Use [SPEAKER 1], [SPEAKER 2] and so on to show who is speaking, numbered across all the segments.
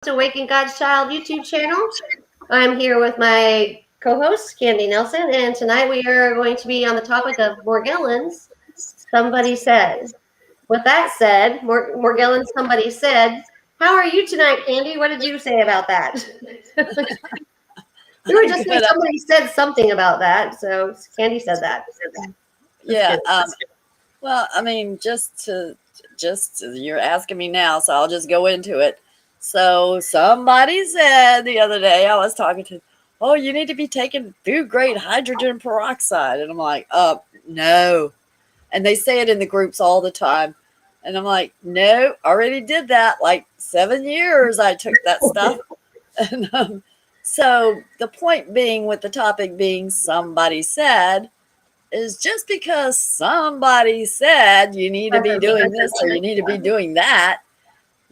[SPEAKER 1] to Waking God's Child YouTube channel. I'm here with my co-host, Candy Nelson, and tonight we are going to be on the topic of Morgellons. Somebody said. With that said, Morgellons, somebody said, how are you tonight, Candy? What did you say about that? We were just saying somebody said something about that, so Candy said that.
[SPEAKER 2] Yeah. Well, I mean, you're asking me now, so I'll just go into it. So somebody said the other day I was talking to, oh, you need to be taking food grade hydrogen peroxide, and I'm like, no. And they say it in the groups all the time, and I'm like, no, already did that. Like 7 years I took that stuff, and so the point being, with the topic being somebody said, is just because somebody said you need to be doing this or you need to be doing that,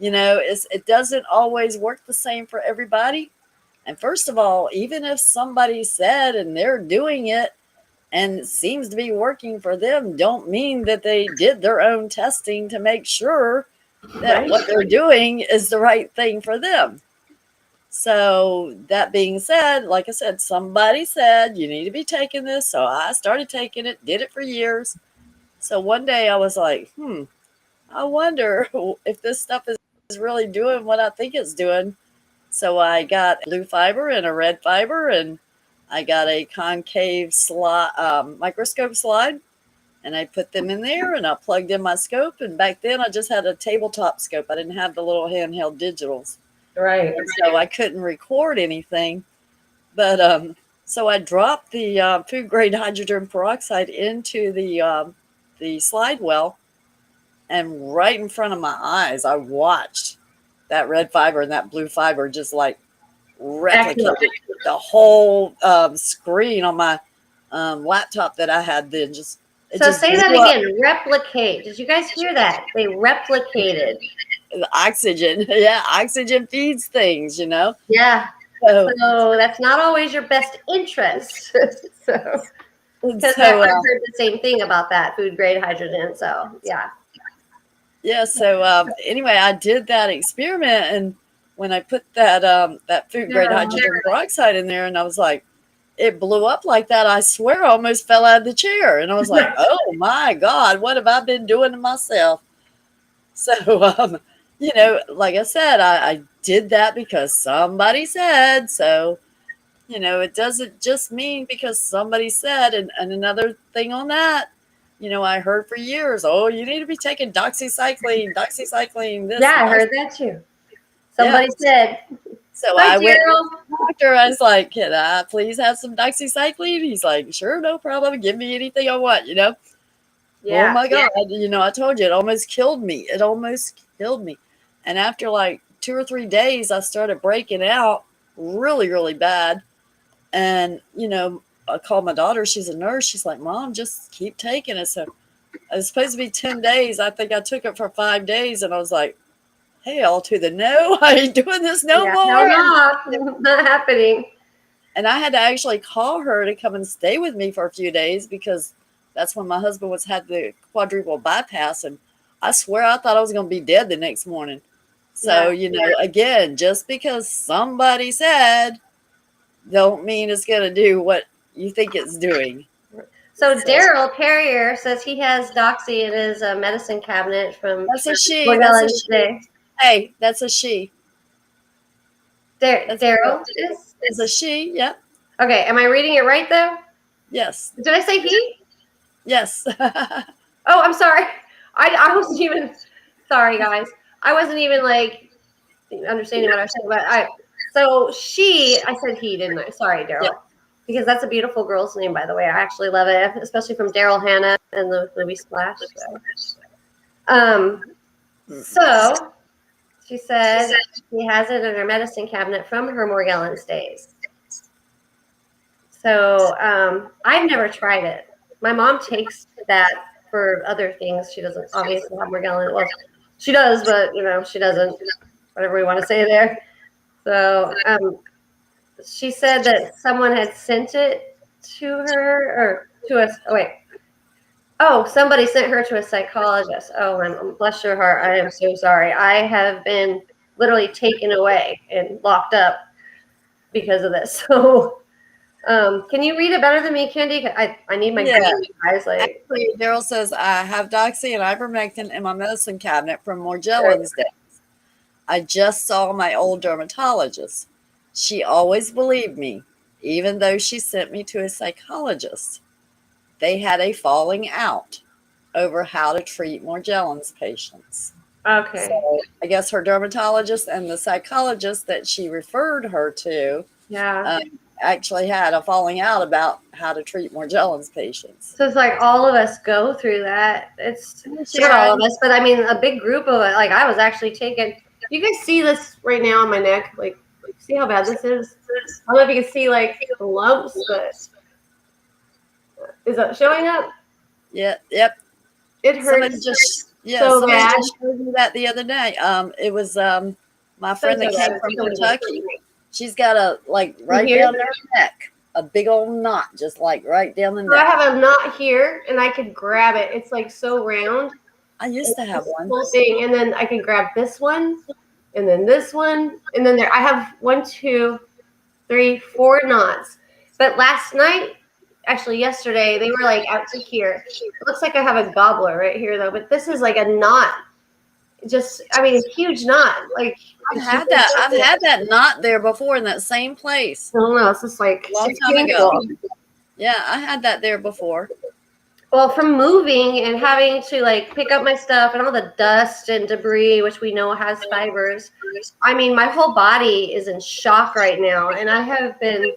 [SPEAKER 2] it doesn't always work the same for everybody. And first of all, even if somebody said and they're doing it and it seems to be working for them, don't mean that they did their own testing to make sure that what they're doing is the right thing for them. So that being said, like I said, somebody said you need to be taking this. So I started taking it, did it for years. So one day I was like, I wonder if this stuff is really doing what I think it's doing. So I got blue fiber and a red fiber, and I got a concave microscope slide, and I put them in there, and I plugged in my scope. And back then I just had a tabletop scope. I didn't have the little handheld digitals.
[SPEAKER 1] Right.
[SPEAKER 2] And so I couldn't record anything. But so I dropped the food grade hydrogen peroxide into the slide well, and right in front of my eyes, I watched that red fiber and that blue fiber just like replicate the whole screen on my laptop that I had then.
[SPEAKER 1] So say that again. Replicate. Did you guys hear that? They replicated.
[SPEAKER 2] Oxygen. Yeah, oxygen feeds things,
[SPEAKER 1] Yeah. So that's not always your best interest. Because I've heard the same thing about that food grade hydrogen. So yeah.
[SPEAKER 2] Yeah. So anyway, I did that experiment, and when I put that food grade hydrogen peroxide in there, and I was like, it blew up like that. I swear, I almost fell out of the chair, and I was like, oh my God, what have I been doing to myself? So like I said, I did that because somebody said so. It doesn't just mean because somebody said. And another thing on that, I heard for years, oh, you need to be taking doxycycline, this.
[SPEAKER 1] Yeah, I heard that too. Somebody said.
[SPEAKER 2] So I went to the doctor. I was like, can I please have some doxycycline? He's like, sure, no problem. Give me anything I want, Yeah. Oh my God. I told you, it almost killed me. And after like 2 or 3 days, I started breaking out really, really bad. And, I called my daughter. She's a nurse. She's like, Mom, just keep taking it. So it was supposed to be 10 days. I think I took it for 5 days, and I was like, hell to the no. I ain't doing this no more.
[SPEAKER 1] No, not happening.
[SPEAKER 2] And I had to actually call her to come and stay with me for a few days, because that's when my husband had the quadruple bypass. And I swear I thought I was going to be dead the next morning. So, again, just because somebody said, don't mean it's going to do what you think it's doing.
[SPEAKER 1] So Daryl Perrier says he has Doxy in his medicine cabinet from.
[SPEAKER 2] That's a she. That's a she. Hey, that's a she.
[SPEAKER 1] Daryl
[SPEAKER 2] is a she. Yep.
[SPEAKER 1] Okay, am I reading it right though?
[SPEAKER 2] Yes.
[SPEAKER 1] Did I say he?
[SPEAKER 2] Yes.
[SPEAKER 1] Oh, I'm sorry. I wasn't even. Sorry, guys. I wasn't even like understanding what I was saying. But so she. I said he, didn't I? Sorry, Daryl. Yep. Because that's a beautiful girl's name, by the way. I actually love it, especially from Daryl Hannah and the movie Splash. So she said she has it in her medicine cabinet from her Morgellons days. So I've never tried it. My mom takes that for other things. She doesn't obviously have Morgellons. Well, she does, but she doesn't. Whatever we want to say there. So she said that someone had sent it to her or to us. Oh, wait. Oh, somebody sent her to a psychologist. Oh, bless your heart. I am so sorry. I have been literally taken away and locked up because of this. So, can you read it better than me, Candy? I need my guys. Like,
[SPEAKER 2] actually, Daryl says I have doxy and ivermectin in my medicine cabinet from Morgellons days. I just saw my old dermatologist. She always believed me, even though she sent me to a psychologist. They had a falling out over how to treat Morgellons patients.
[SPEAKER 1] okay,
[SPEAKER 2] So I guess her dermatologist and the psychologist that she referred her to
[SPEAKER 1] yeah.
[SPEAKER 2] actually had a falling out about how to treat Morgellons patients.
[SPEAKER 1] So it's like all of us go through that. It's not all
[SPEAKER 2] Sharon,
[SPEAKER 1] of us, but I mean a big group of it. Like I was actually taken. You guys see this right now on my neck? Like, see how bad this is? I don't know if you can see like the lumps, but is that showing up?
[SPEAKER 2] yep.
[SPEAKER 1] It
[SPEAKER 2] Somebody
[SPEAKER 1] hurts so
[SPEAKER 2] somebody
[SPEAKER 1] bad.
[SPEAKER 2] just showed me that the other day. It was my
[SPEAKER 1] So
[SPEAKER 2] friend that
[SPEAKER 1] bad.
[SPEAKER 2] came from Kentucky. She's got a like
[SPEAKER 1] You
[SPEAKER 2] right
[SPEAKER 1] here?
[SPEAKER 2] down her neck, a big old knot, just like right down the
[SPEAKER 1] So I
[SPEAKER 2] neck.
[SPEAKER 1] have a knot here, and I could grab it. It's like so round.
[SPEAKER 2] I used to
[SPEAKER 1] It's
[SPEAKER 2] have
[SPEAKER 1] this
[SPEAKER 2] one.
[SPEAKER 1] whole thing, and then I can grab this one, and then this one, and then there. I have 1, 2, 3, 4 knots. But last night, actually yesterday, they were like out to here. It looks like I have a gobbler right here though, but this is like a knot. Just, I mean, a huge knot. Like
[SPEAKER 2] I've
[SPEAKER 1] it's just,
[SPEAKER 2] had that. I've had that knot there before in that same place
[SPEAKER 1] I don't know. It's just like
[SPEAKER 2] a long
[SPEAKER 1] it's
[SPEAKER 2] time ago.
[SPEAKER 1] painful.
[SPEAKER 2] Yeah, I had that there before.
[SPEAKER 1] Well, from moving and having to like pick up my stuff and all the dust and debris, which we know has fibers. I mean, my whole body is in shock right now, and I have been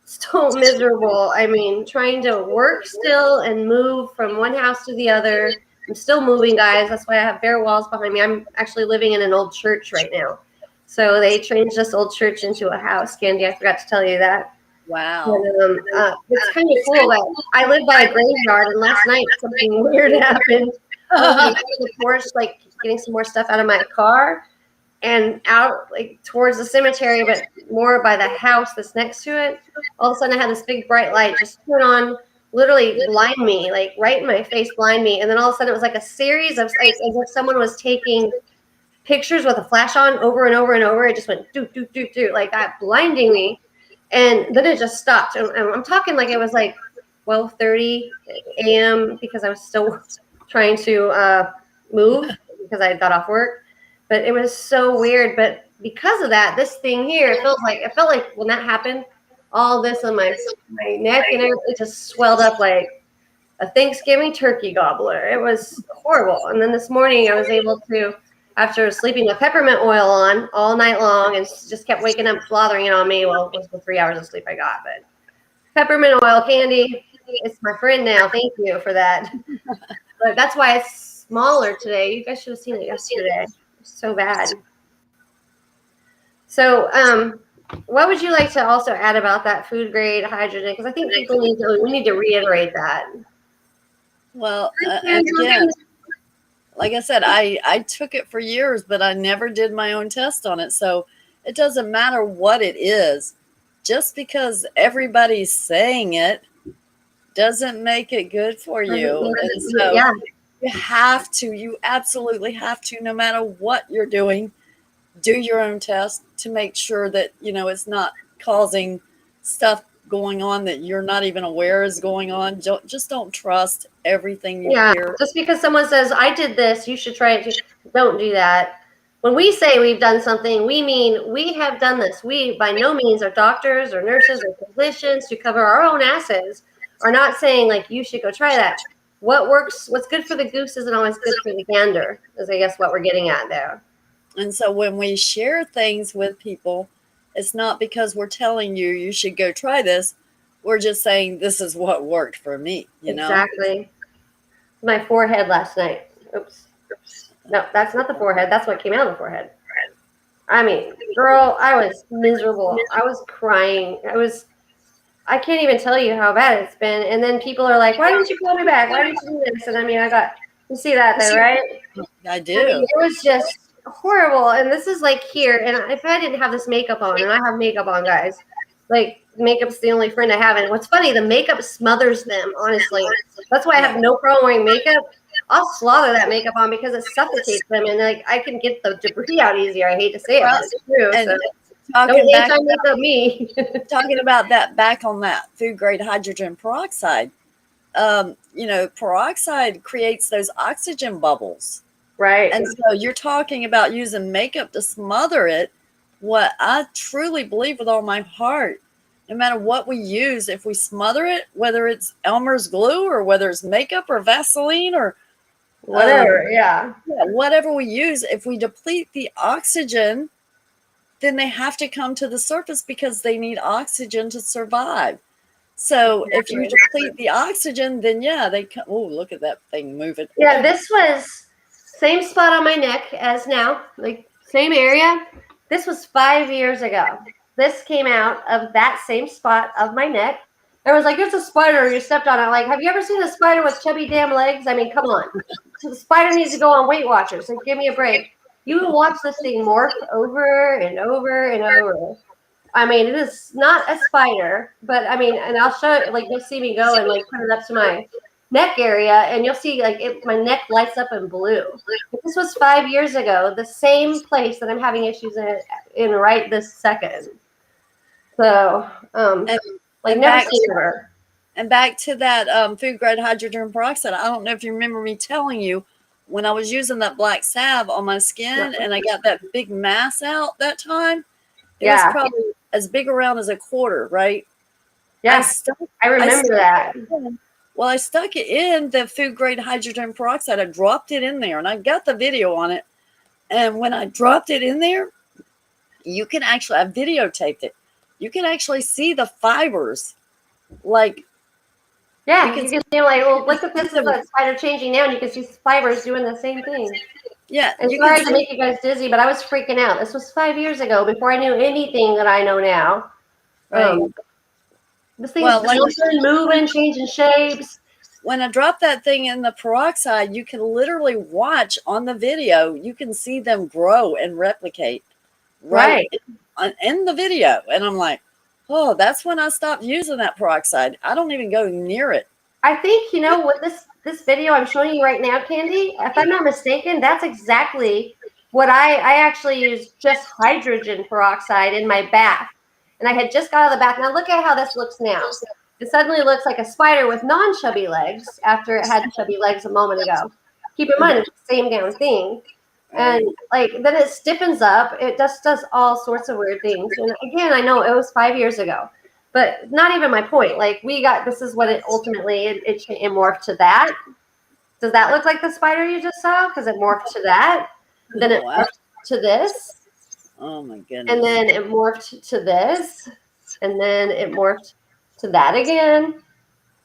[SPEAKER 1] so miserable. I mean, trying to work still and move from one house to the other. I'm still moving, guys. That's why I have bare walls behind me. I'm actually living in an old church right now. So they changed this old church into a house. Candy, I forgot to tell you that.
[SPEAKER 2] Wow.
[SPEAKER 1] And, it's kind of cool that I live by a graveyard, and last night something weird happened. I was like, on the porch, like getting some more stuff out of my car, and out like towards the cemetery, but more by the house that's next to it. All of a sudden, I had this big bright light just turn on, literally blind me, like right in my face, blind me. And then all of a sudden, it was like a series of like as if someone was taking pictures with a flash on over and over and over. It just went do do do do like that, blinding me. And then it just stopped. And I'm talking like it was like 12:30 a.m. because I was still trying to move because I got off work. But it was so weird. But because of that, this thing here, it felt like when that happened, all this on my neck and it just swelled up like a Thanksgiving turkey gobbler. It was horrible. And then this morning I was able to, after sleeping with peppermint oil on all night long and just kept waking up blathering it on me. Well, it was the 3 hours of sleep I got, but peppermint oil, Candy, it's my friend now. Thank you for that. But that's why it's smaller today. You guys should have seen it yesterday. It's so bad. So, what would you like to also add about that food grade hydrogen? Because I think we need to reiterate that.
[SPEAKER 2] Well, again, like I said, I took it for years, but I never did my own test on it. So it doesn't matter what it is. Just because everybody's saying it doesn't make it good for you. And so
[SPEAKER 1] Yeah.
[SPEAKER 2] you absolutely have to, no matter what you're doing, do your own test to make sure that, it's not causing stuff going on that you're not even aware is going on. Just don't trust everything you hear.
[SPEAKER 1] Just because someone says, I did this, you should try it too. Don't do that. When we say we've done something, we mean we have done this. We, by no means, are doctors or nurses or physicians to cover our own asses, are not saying, like, you should go try that. What works, what's good for the goose isn't always good for the gander, is I guess what we're getting at there.
[SPEAKER 2] And so when we share things with people, it's not because we're telling you you should go try this. We're just saying this is what worked for me,
[SPEAKER 1] Exactly. My forehead last night. Oops. No, that's not the forehead. That's what came out of the forehead. I mean, girl, I was miserable. I was crying. I can't even tell you how bad it's been. And then people are like, why didn't you call me back? Why didn't you do this? And I mean, you see that there, right?
[SPEAKER 2] I do.
[SPEAKER 1] I mean, it was just horrible. And this is like here. And if I didn't have this makeup on, and I have makeup on, guys, like makeup's the only friend I have. And what's funny, the makeup smothers them, honestly. That's why I have no problem wearing makeup. I'll slaughter that makeup on because it suffocates them, and like I can get the debris out easier. I hate to say it, but it's true.
[SPEAKER 2] And
[SPEAKER 1] So
[SPEAKER 2] talking
[SPEAKER 1] don't
[SPEAKER 2] back,
[SPEAKER 1] anti-makeup me.
[SPEAKER 2] talking about that, back on that food grade hydrogen peroxide. Peroxide creates those oxygen bubbles.
[SPEAKER 1] Right.
[SPEAKER 2] And so you're talking about using makeup to smother it. What I truly believe with all my heart, no matter what we use, if we smother it, whether it's Elmer's glue or whether it's makeup or Vaseline or
[SPEAKER 1] Whatever. Yeah.
[SPEAKER 2] whatever we use, if we deplete the oxygen, then they have to come to the surface because they need oxygen to survive. So if you deplete the oxygen, then yeah, they come. Oh, look at that thing moving.
[SPEAKER 1] Yeah, this was same spot on my neck as now, like same area. This was 5 years ago. This came out of that same spot of my neck. Everyone's like, "It's a spider. You stepped on it." Like, have you ever seen a spider with chubby damn legs? I mean, come on. So the spider needs to go on Weight Watchers. So give me a break. You will watch this thing morph over and over and over. I mean, it is not a spider, but I mean, and I'll show it. Like, you'll see me go and like put it up to my neck area, and you'll see like my neck lights up in blue. But this was 5 years ago, the same place that I'm having issues in right this second. So,
[SPEAKER 2] And,
[SPEAKER 1] like
[SPEAKER 2] and
[SPEAKER 1] never
[SPEAKER 2] back
[SPEAKER 1] seen her.
[SPEAKER 2] and back to that food grade hydrogen peroxide. I don't know if you remember me telling you when I was using that black salve on my skin and I got that big mass out that time. It was probably as big around as a quarter, right?
[SPEAKER 1] Yeah, I remember that.
[SPEAKER 2] Well, I stuck it in the food grade hydrogen peroxide. I dropped it in there, and I got the video on it. And when I dropped it in there, you can actually, I videotaped it. You can actually see the fibers, like
[SPEAKER 1] yeah, you can see like, well, look at this is a spider changing now, and you can see fibers doing the same thing.
[SPEAKER 2] Yeah,
[SPEAKER 1] and sorry to make you guys dizzy, but I was freaking out. This was 5 years ago, before I knew anything that I know now.
[SPEAKER 2] Right.
[SPEAKER 1] This thing's jumping, moving, changing shapes.
[SPEAKER 2] When I drop that thing in the peroxide, you can literally watch on the video. You can see them grow and replicate right. In the video. And I'm like, oh, that's when I stopped using that peroxide. I don't even go near it.
[SPEAKER 1] I think, with this video I'm showing you right now, Candy, if I'm not mistaken, that's exactly what I actually used just hydrogen peroxide in my bath. And I had just got out of the bath. Now look at how this looks now. It suddenly looks like a spider with non-chubby legs after it had chubby legs a moment ago. Keep in mind, it's the same damn thing. And like then it stiffens up. It just does all sorts of weird things. And again, I know it was 5 years ago, but not even my point. Like this is what it ultimately it morphed to that. Does that look like the spider you just saw? Because it morphed to that. Then it morphed to this.
[SPEAKER 2] Oh my goodness.
[SPEAKER 1] And then it morphed to this. And then it morphed to that again.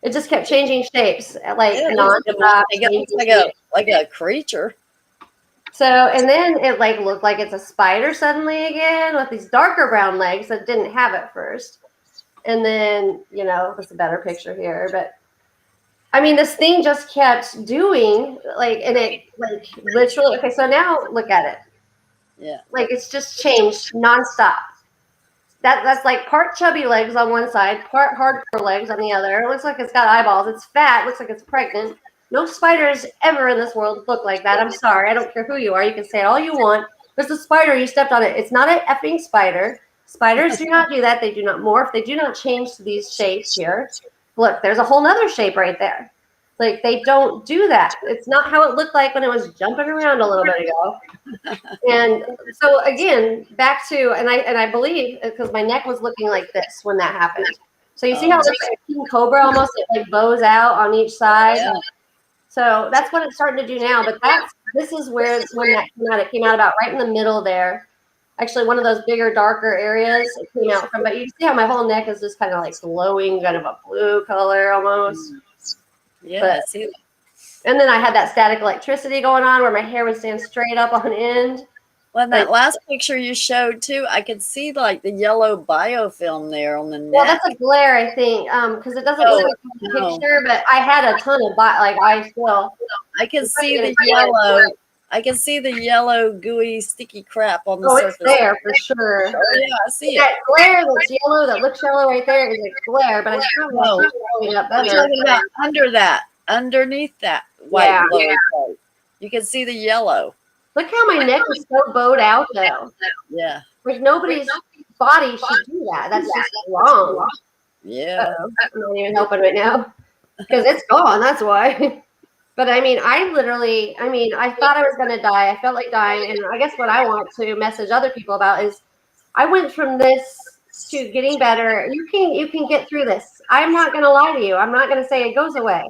[SPEAKER 1] It just kept changing shapes, like non-stop.
[SPEAKER 2] It looks like a creature.
[SPEAKER 1] So, and then it like looked like it's a spider suddenly again with these darker brown legs that didn't have at first. And then, that's a better picture here, but I mean, this thing just kept doing and it like literally, okay, so now look at it.
[SPEAKER 2] Yeah.
[SPEAKER 1] Like it's just changed nonstop. That's like part chubby legs on one side, part hardcore legs on the other. It looks like it's got eyeballs. It's fat. Looks like it's pregnant. No spiders ever in this world look like that. I'm sorry. I don't care who you are. You can say it all you want. There's a spider. You stepped on it. It's not an effing spider. Spiders do not do that. They do not morph. They do not change to these shapes here. Look, there's a whole nother shape right there. Like they don't do that. It's not how it looked like when it was jumping around a little bit ago. And so again, back to and I believe because my neck was looking like this when that happened. So you see how it looks like a king cobra almost? It like bows out on each side. Yeah. So that's what it's starting to do now. But this is when that came out. It came out about right in the middle there. Actually, one of those bigger, darker areas it came out from. But you see how my whole neck is just kind of like glowing, kind of a blue color almost.
[SPEAKER 2] Yeah,
[SPEAKER 1] but,
[SPEAKER 2] I see that.
[SPEAKER 1] And then I had that static electricity going on where my hair would stand straight up on end.
[SPEAKER 2] Well, that last picture you showed too, I could see like the yellow biofilm there on the neck.
[SPEAKER 1] Well, that's a glare, I think, because it doesn't look like a picture. But I had a ton of I
[SPEAKER 2] can see the yellow. I can see the yellow, gooey, sticky crap on the surface.
[SPEAKER 1] It's there for sure.
[SPEAKER 2] Oh, yeah, I see it.
[SPEAKER 1] That glare that's yellow, that looks yellow right there is a glare, but I still showing up better.
[SPEAKER 2] I'm talking about under that, underneath that. white
[SPEAKER 1] Yeah.
[SPEAKER 2] blurry part. You can see the yellow.
[SPEAKER 1] Look how my neck is so bowed out, though.
[SPEAKER 2] Yeah.
[SPEAKER 1] Like nobody's body should do that. That's just wrong.
[SPEAKER 2] Yeah.
[SPEAKER 1] Uh-oh. I'm not even helping right now because it's gone. That's why. But I mean, I thought I was going to die. I felt like dying. And I guess what I want to message other people about is I went from this to getting better. You can get through this. I'm not going to lie to you. I'm not going to say it goes away.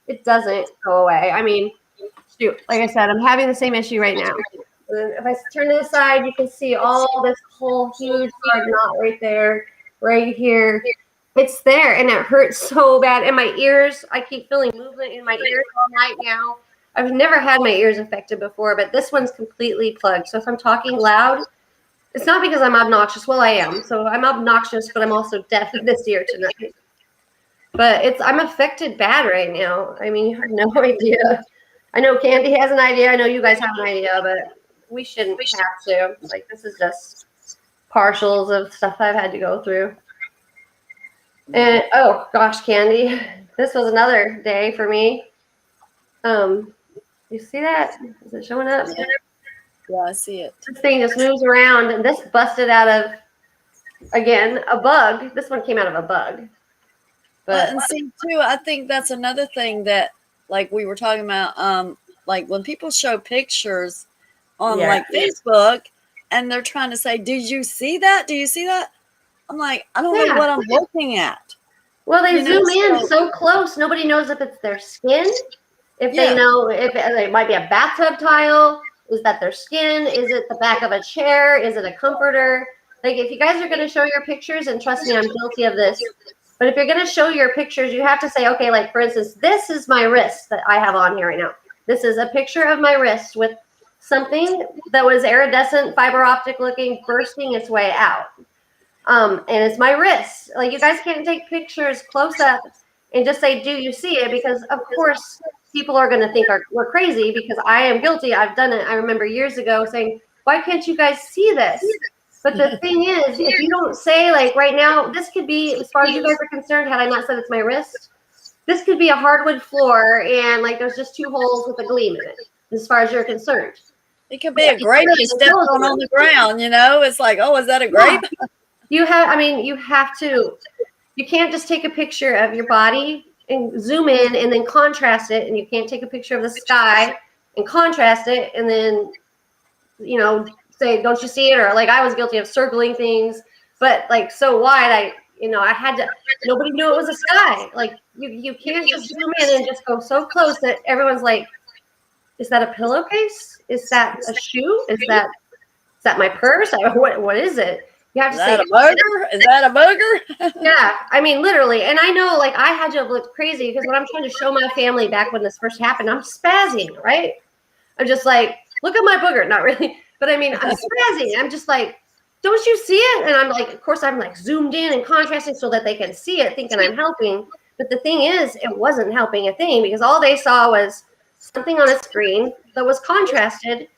[SPEAKER 1] It doesn't go away. I mean, shoot, like I said, I'm having the same issue right now. And if I turn to the side, you can see all this whole huge hard knot right there, right here. It's there, and it hurts so bad. And my ears, I keep feeling movement in my ears all night now. I've never had my ears affected before, but this one's completely plugged. So if I'm talking loud, it's not because I'm obnoxious. Well, I am. So I'm obnoxious, but I'm also deaf this ear tonight. But I'm affected bad right now. I mean, you have no idea. I know Candy has an idea. I know you guys have an idea, but we shouldn't have to. Like, this is just partials of stuff I've had to go through. And oh gosh, Candy, this was another day for me. You see that? Is it showing up?
[SPEAKER 2] Yeah, I see it.
[SPEAKER 1] This thing just moves around, and this busted out of, again, a bug. This one came out of a bug. But
[SPEAKER 2] and see too, I think that's another thing that, like we were talking about, like when people show pictures on like Facebook, and they're trying to say, "Did you see that? Do you see that?" I'm like, I don't know what I'm looking at.
[SPEAKER 1] Well, they zoom in so close, nobody knows if it's their skin. If they know if it might be a bathtub tile, is that their skin? Is it the back of a chair? Is it a comforter? Like, if you guys are going to show your pictures, and trust me, I'm guilty of this. But if you're going to show your pictures, you have to say, okay, like for instance, this is my wrist that I have on here right now. This is a picture of my wrist with something that was iridescent, fiber optic looking, bursting its way out. And it's my wrist. Like, you guys can't take pictures close up and just say, do you see it? Because of course people are going to think we're crazy, because I am guilty. I've done it. I remember years ago saying, why can't you guys see this? But the thing is, if you don't say, like right now, this could be, as far as you guys are concerned, had I not said it's my wrist, this could be a hardwood floor and like there's just 2 holes with a gleam in it, as far as you're concerned.
[SPEAKER 2] It could be a grape you stepped on the ground, It's like, oh, is that a grape?
[SPEAKER 1] You have to, you can't just take a picture of your body and zoom in and then contrast it, and you can't take a picture of the sky and contrast it and then, say, don't you see it? Or like I was guilty of circling things, but like so wide, I had to, nobody knew it was a sky. Like you can't just zoom in and just go so close that everyone's like, is that a pillowcase? Is that a shoe? Is that my purse? What is it? You have to say,
[SPEAKER 2] a burger? Is that a burger?
[SPEAKER 1] Yeah, I mean, literally. And I know, like, I had to have looked crazy because when I'm trying to show my family back when this first happened, I'm spazzing, right? I'm just like, look at my booger. Not really. But I mean, I'm spazzing. I'm just like, don't you see it? And I'm like, of course, I'm like zoomed in and contrasting so that they can see it, thinking I'm helping. But the thing is, it wasn't helping a thing, because all they saw was something on a screen that was contrasted.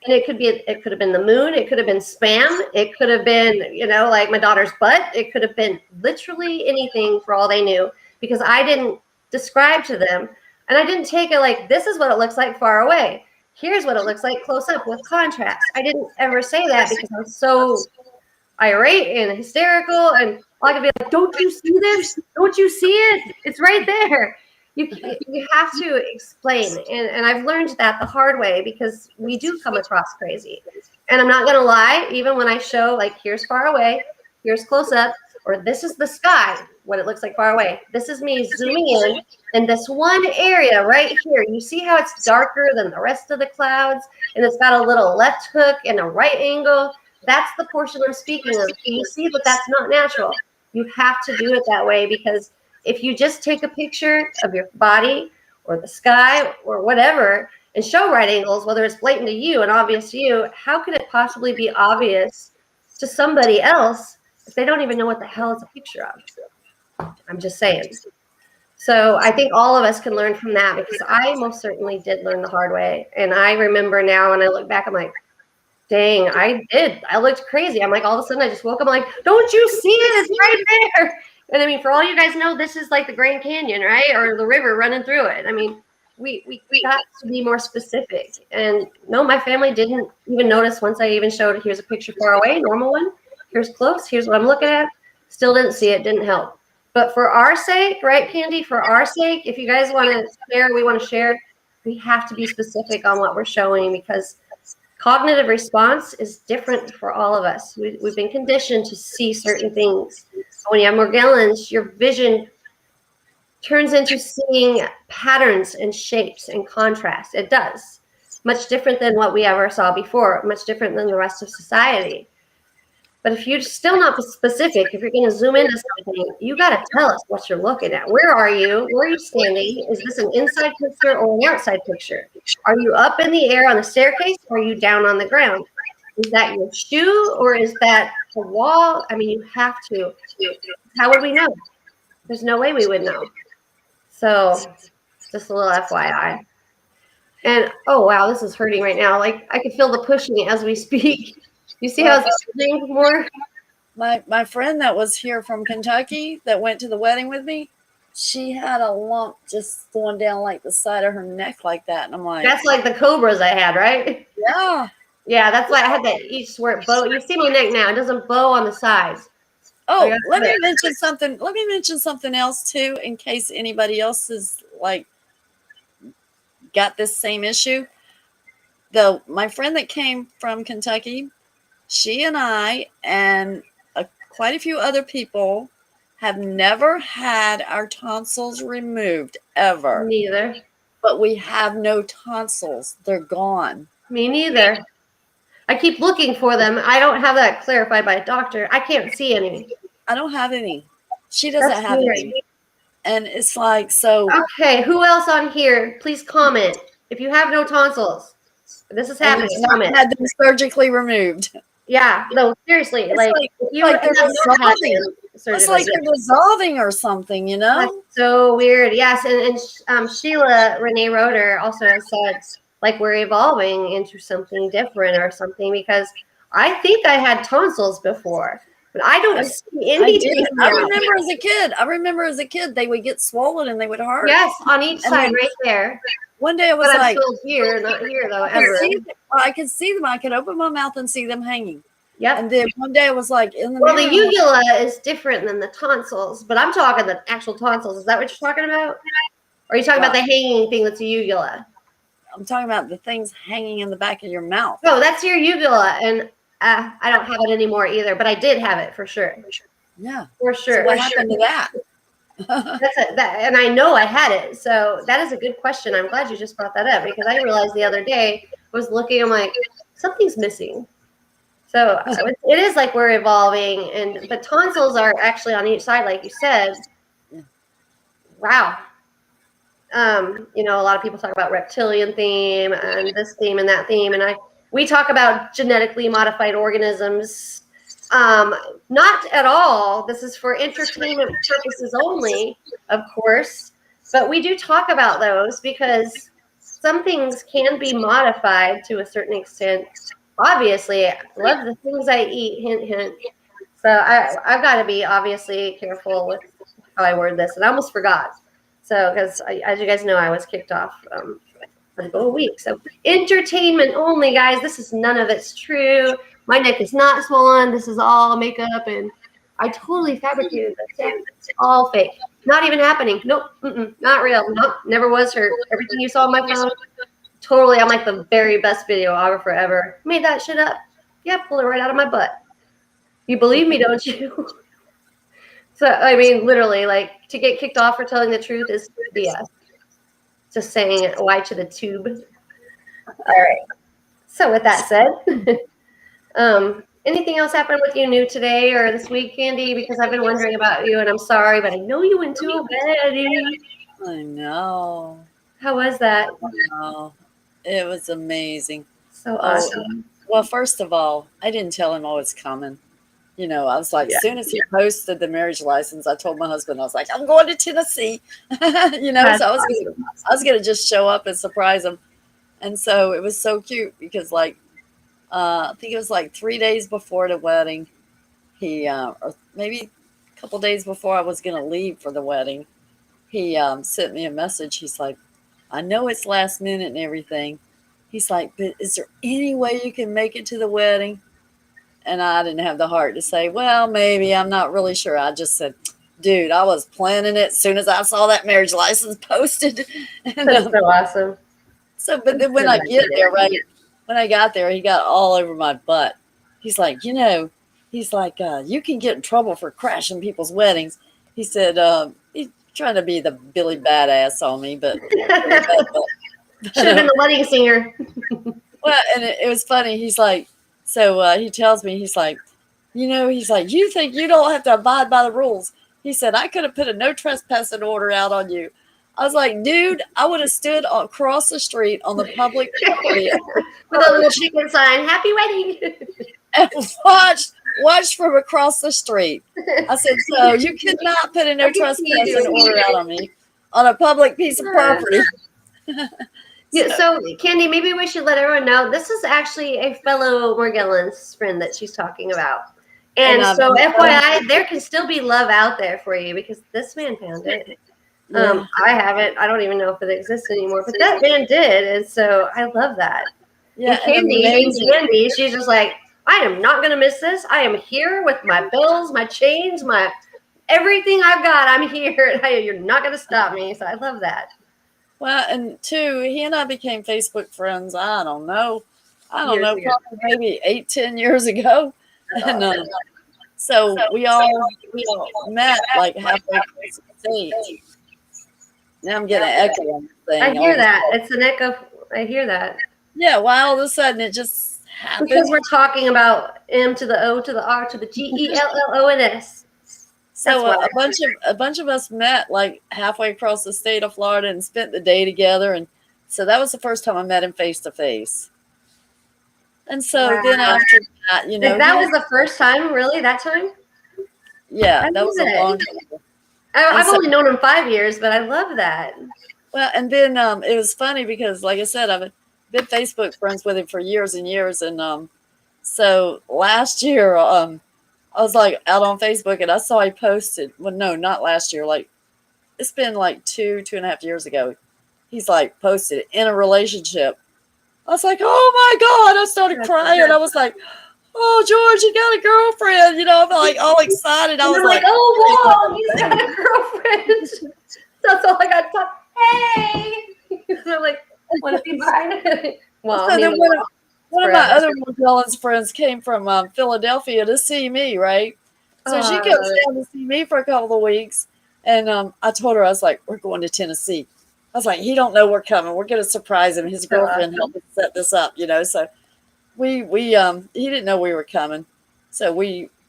[SPEAKER 1] And it could have been the moon. It could have been spam. It could have been, like my daughter's butt. It could have been literally anything for all they knew, because I didn't describe to them. And I didn't take it like, this is what it looks like far away. Here's what it looks like close up with contrast. I didn't ever say that because I was so irate and hysterical. And I could be like, don't you see this? Don't you see it? It's right there. You have to explain, and I've learned that the hard way, because we do come across crazy. And I'm not going to lie, even when I show, like, here's far away, here's close up, or this is the sky, what it looks like far away. This is me zooming in this one area right here. You see how it's darker than the rest of the clouds, and it's got a little left hook and a right angle? That's the portion I'm speaking of. Can you see that that's not natural? You have to do it that way, because if you just take a picture of your body or the sky or whatever and show right angles, whether it's blatant to you and obvious to you, how could it possibly be obvious to somebody else if they don't even know what the hell it's a picture of? I'm just saying. So I think all of us can learn from that, because I most certainly did learn the hard way. And I remember now when I look back, I'm like, dang, I did. I looked crazy. I'm like, all of a sudden I just woke up. I'm like, don't you see it? It's right there. And I mean, for all you guys know, this is like the Grand Canyon, right? Or the river running through it. I mean, we got to be more specific. And no, my family didn't even notice once I even showed, here's a picture far away, normal one. Here's close. Here's what I'm looking at. Still didn't see it. Didn't help. But for our sake, right, Candy? For our sake, if you guys want to share, we want to share. We have to be specific on what we're showing because cognitive response is different for all of us. We've been conditioned to see certain things. When you have Morgellons, your vision turns into seeing patterns and shapes and contrast. It does. Much different than what we ever saw before, much different than the rest of society. But if you're still not specific, if you're going to zoom into something, you got to tell us what you're looking at. Where are you? Where are you standing? Is this an inside picture or an outside picture? Are you up in the air on the staircase or are you down on the ground? Is that your shoe or is that a wall? I mean, you have to. How would we know? There's no way we would know. So just a little FYI. And oh wow, this is hurting right now. Like I can feel the pushing as we speak. You see how it's hurting more?
[SPEAKER 2] My friend that was here from Kentucky that went to the wedding with me, she had a lump just going down like the side of her neck like that. And I'm like,
[SPEAKER 1] that's like the cobras I had, right?
[SPEAKER 2] Yeah.
[SPEAKER 1] Yeah, that's why I had that each where it bow. You see my neck now, it doesn't bow on the sides.
[SPEAKER 2] Oh, let me mention something. Let me mention something else too, in case anybody else is like got this same issue. My friend that came from Kentucky, she and I and quite a few other people have never had our tonsils removed ever.
[SPEAKER 1] Neither.
[SPEAKER 2] But we have no tonsils. They're gone.
[SPEAKER 1] Me neither. I keep looking for them. I don't have that clarified by a doctor. I can't see any.
[SPEAKER 2] I don't have any. She doesn't have any. And it's like, so.
[SPEAKER 1] Okay, who else on here? Please comment. If you have no tonsils, this is happening. Comment.
[SPEAKER 2] Had them surgically removed.
[SPEAKER 1] Yeah, no, seriously.
[SPEAKER 2] It's like they're dissolving. It's like they're dissolving or something, you know?
[SPEAKER 1] That's so weird. Yes, and Sheila Renee Roeder also said, like, we're evolving into something different or something because I think I had tonsils before, but I don't see anything.
[SPEAKER 2] I remember as a kid, they would get swollen and they would hurt.
[SPEAKER 1] Yes, on each side, right there.
[SPEAKER 2] One day I was
[SPEAKER 1] but
[SPEAKER 2] like,
[SPEAKER 1] I'm still here, not here though, ever.
[SPEAKER 2] I could see them. I could open my mouth and see them hanging.
[SPEAKER 1] Yep.
[SPEAKER 2] And then one day I was like, in the
[SPEAKER 1] well, the uvula is different than the tonsils, but I'm talking the actual tonsils. Is that what you're talking about? Or are you talking about the hanging thing that's a uvula?
[SPEAKER 2] I'm talking about the things hanging in the back of your mouth.
[SPEAKER 1] Oh, that's your uvula, and I don't have it anymore either, but I did have it for sure.
[SPEAKER 2] Yeah,
[SPEAKER 1] for sure.
[SPEAKER 2] So what happened to that?
[SPEAKER 1] And I know I had it. So that is a good question. I'm glad you just brought that up because I realized the other day I was looking. I'm like, something's missing. So it is like we're evolving, and the tonsils are actually on each side, like you said. Wow. You know, a lot of people talk about reptilian theme and this theme and that theme, and we talk about genetically modified organisms. Not at all. This is for entertainment purposes only, of course, but we do talk about those because some things can be modified to a certain extent. Obviously, I love the things I eat, hint, hint. So I've got to be obviously careful with how I word this, and I almost forgot. So, because as you guys know, I was kicked off for a week. So entertainment only, guys. This is none of it's true. My neck is not swollen. This is all makeup, and I totally fabricated this. It's all fake. Not even happening. Nope. Not real. Nope. Never was hurt. Everything you saw on my phone, totally. I'm like the very best videographer ever. Made that shit up. Yeah, pulled it right out of my butt. You believe me, don't you? So, I mean, literally, like, to get kicked off for telling the truth is BS. Just saying it. Why to the tube? All right. So, with that said, anything else happened with you new today or this week, Candy? Because I've been wondering about you, and I'm sorry, but I know you went to a wedding.
[SPEAKER 2] I know.
[SPEAKER 1] How was that?
[SPEAKER 2] Oh, it was amazing.
[SPEAKER 1] So awesome.
[SPEAKER 2] Well, first of all, I didn't tell him I was coming. You know, I was like, as soon as he posted the marriage license, I told my husband, I was like, I'm going to Tennessee. You know, so I was gonna just show up and surprise him. And so it was so cute because, like, I think it was like 3 days before the wedding, he, or maybe a couple days before I was gonna leave for the wedding, he sent me a message. He's like, I know it's last minute and everything. He's like, but is there any way you can make it to the wedding? And I didn't have the heart to say, well, maybe. I'm not really sure. I just said, dude, I was planning it as soon as I saw that marriage license posted. And
[SPEAKER 1] That's so awesome.
[SPEAKER 2] but
[SPEAKER 1] That's
[SPEAKER 2] then when
[SPEAKER 1] so
[SPEAKER 2] I
[SPEAKER 1] nice
[SPEAKER 2] get
[SPEAKER 1] of
[SPEAKER 2] there,
[SPEAKER 1] you.
[SPEAKER 2] right, when I got there, he got all over my butt. He's like, he's like, you can get in trouble for crashing people's weddings. He said, he's trying to be the Billy Badass on me, but
[SPEAKER 1] Should have been
[SPEAKER 2] um,
[SPEAKER 1] the wedding singer.
[SPEAKER 2] well, and it was funny. He's like, so he tells me, he's like, he's like, you think you don't have to abide by the rules? He said, I could have put a no trespassing order out on you. I was like, dude, I would have stood across the street on the public property
[SPEAKER 1] With a little chicken sign, happy wedding.
[SPEAKER 2] and watched from across the street. I said, so you could not put a no
[SPEAKER 1] I can see you
[SPEAKER 2] trespassing
[SPEAKER 1] doing
[SPEAKER 2] order out on me on a public piece of
[SPEAKER 1] that.
[SPEAKER 2] property.
[SPEAKER 1] Yeah, so Candy, maybe we should let everyone know this is actually a fellow Morgellons friend that she's talking about. And so, FYI, there can still be love out there for you because this man found it.
[SPEAKER 2] Yeah.
[SPEAKER 1] I haven't. I don't even know if it exists anymore, but that man did, and so I love that.
[SPEAKER 2] Yeah,
[SPEAKER 1] And Candy, being Candy, she's just like, I am not going to miss this. I am here with my bells, my chains, my everything I've got. I'm here. You're not going to stop me. So I love that.
[SPEAKER 2] Well, and two, he and I became Facebook friends. I don't know,
[SPEAKER 1] Years ago.
[SPEAKER 2] probably maybe 8-10 years ago, and so we all met like halfway across the state. Now I'm getting an echo on the thing.
[SPEAKER 1] I hear that. It's an echo. I hear that.
[SPEAKER 2] Yeah, why all of a sudden it just happened?
[SPEAKER 1] Because we're talking about M to the O to the R to the GELLONS.
[SPEAKER 2] So a bunch of us met like halfway across the state of Florida and spent the day together, and so that was the first time I met him face to face. And so then after that,
[SPEAKER 1] that was the first time, really, that time.
[SPEAKER 2] Yeah, that was a long time.
[SPEAKER 1] I've only known him 5 years, but I love that.
[SPEAKER 2] Well, and then it was funny because, like I said, I've been Facebook friends with him for years and years, and so last year, I was like out on Facebook and I saw he posted. Well, no, not last year. Like it's been like 2.5 years ago. He's like posted in a relationship. I was like, oh my God. I started crying. I was like, oh, George, you got a girlfriend. I'm like all excited. I was like,
[SPEAKER 1] oh, wow, he's got a girlfriend. That's all I got to talk. Hey. I'm like, want to be mine? Well,
[SPEAKER 2] so then one of my other Morgellons friends came from Philadelphia to see me, right? So she comes down to see me for a couple of weeks. And I told her, I was like, we're going to Tennessee. I was like, he don't know we're coming. We're going to surprise him. His girlfriend helped us set this up, So we he didn't know we were coming. So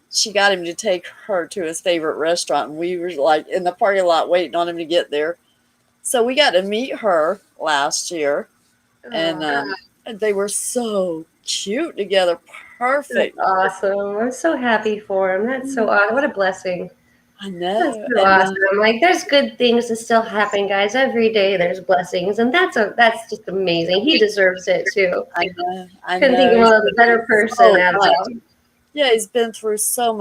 [SPEAKER 2] she got him to take her to his favorite restaurant. And we were like in the parking lot waiting on him to get there. So we got to meet her last year. And they were so cute together. Perfect.
[SPEAKER 1] That's awesome. I'm so happy for him. That's so awesome. What a blessing.
[SPEAKER 2] I know.
[SPEAKER 1] That's so awesome. Like there's good things that still happen, guys. Every day there's blessings, and that's just amazing. He deserves it too.
[SPEAKER 2] I know.
[SPEAKER 1] Couldn't think of a better person at all.
[SPEAKER 2] Yeah, he's been through so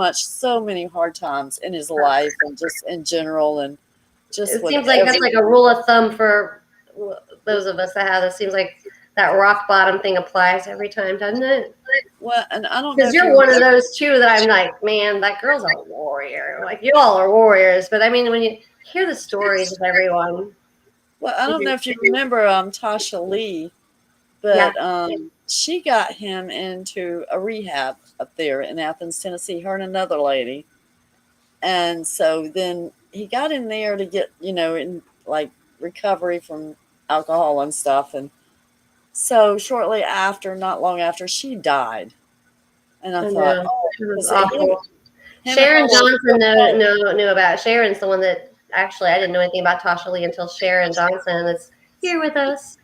[SPEAKER 2] many hard times in his life and just in general, and just
[SPEAKER 1] it seems like that's like a rule of thumb for those of us that have it. Seems like that rock bottom thing applies every time, doesn't it?
[SPEAKER 2] Well, and I don't know.
[SPEAKER 1] Because you're one of those too that I'm like, man, that girl's a warrior. Like you all are warriors, but I mean, when you hear the stories of everyone.
[SPEAKER 2] Well, I don't know if you remember Tasha Lee, but she got him into a rehab up there in Athens, Tennessee. Her and another lady, and so then he got in there to get in like recovery from alcohol and stuff, and so shortly after, not long after, she died. And I thought,
[SPEAKER 1] it was awful. Sharon Johnson knew about it. Sharon's the one that actually I didn't know anything about Tasha Lee until Sharon Johnson is here with us.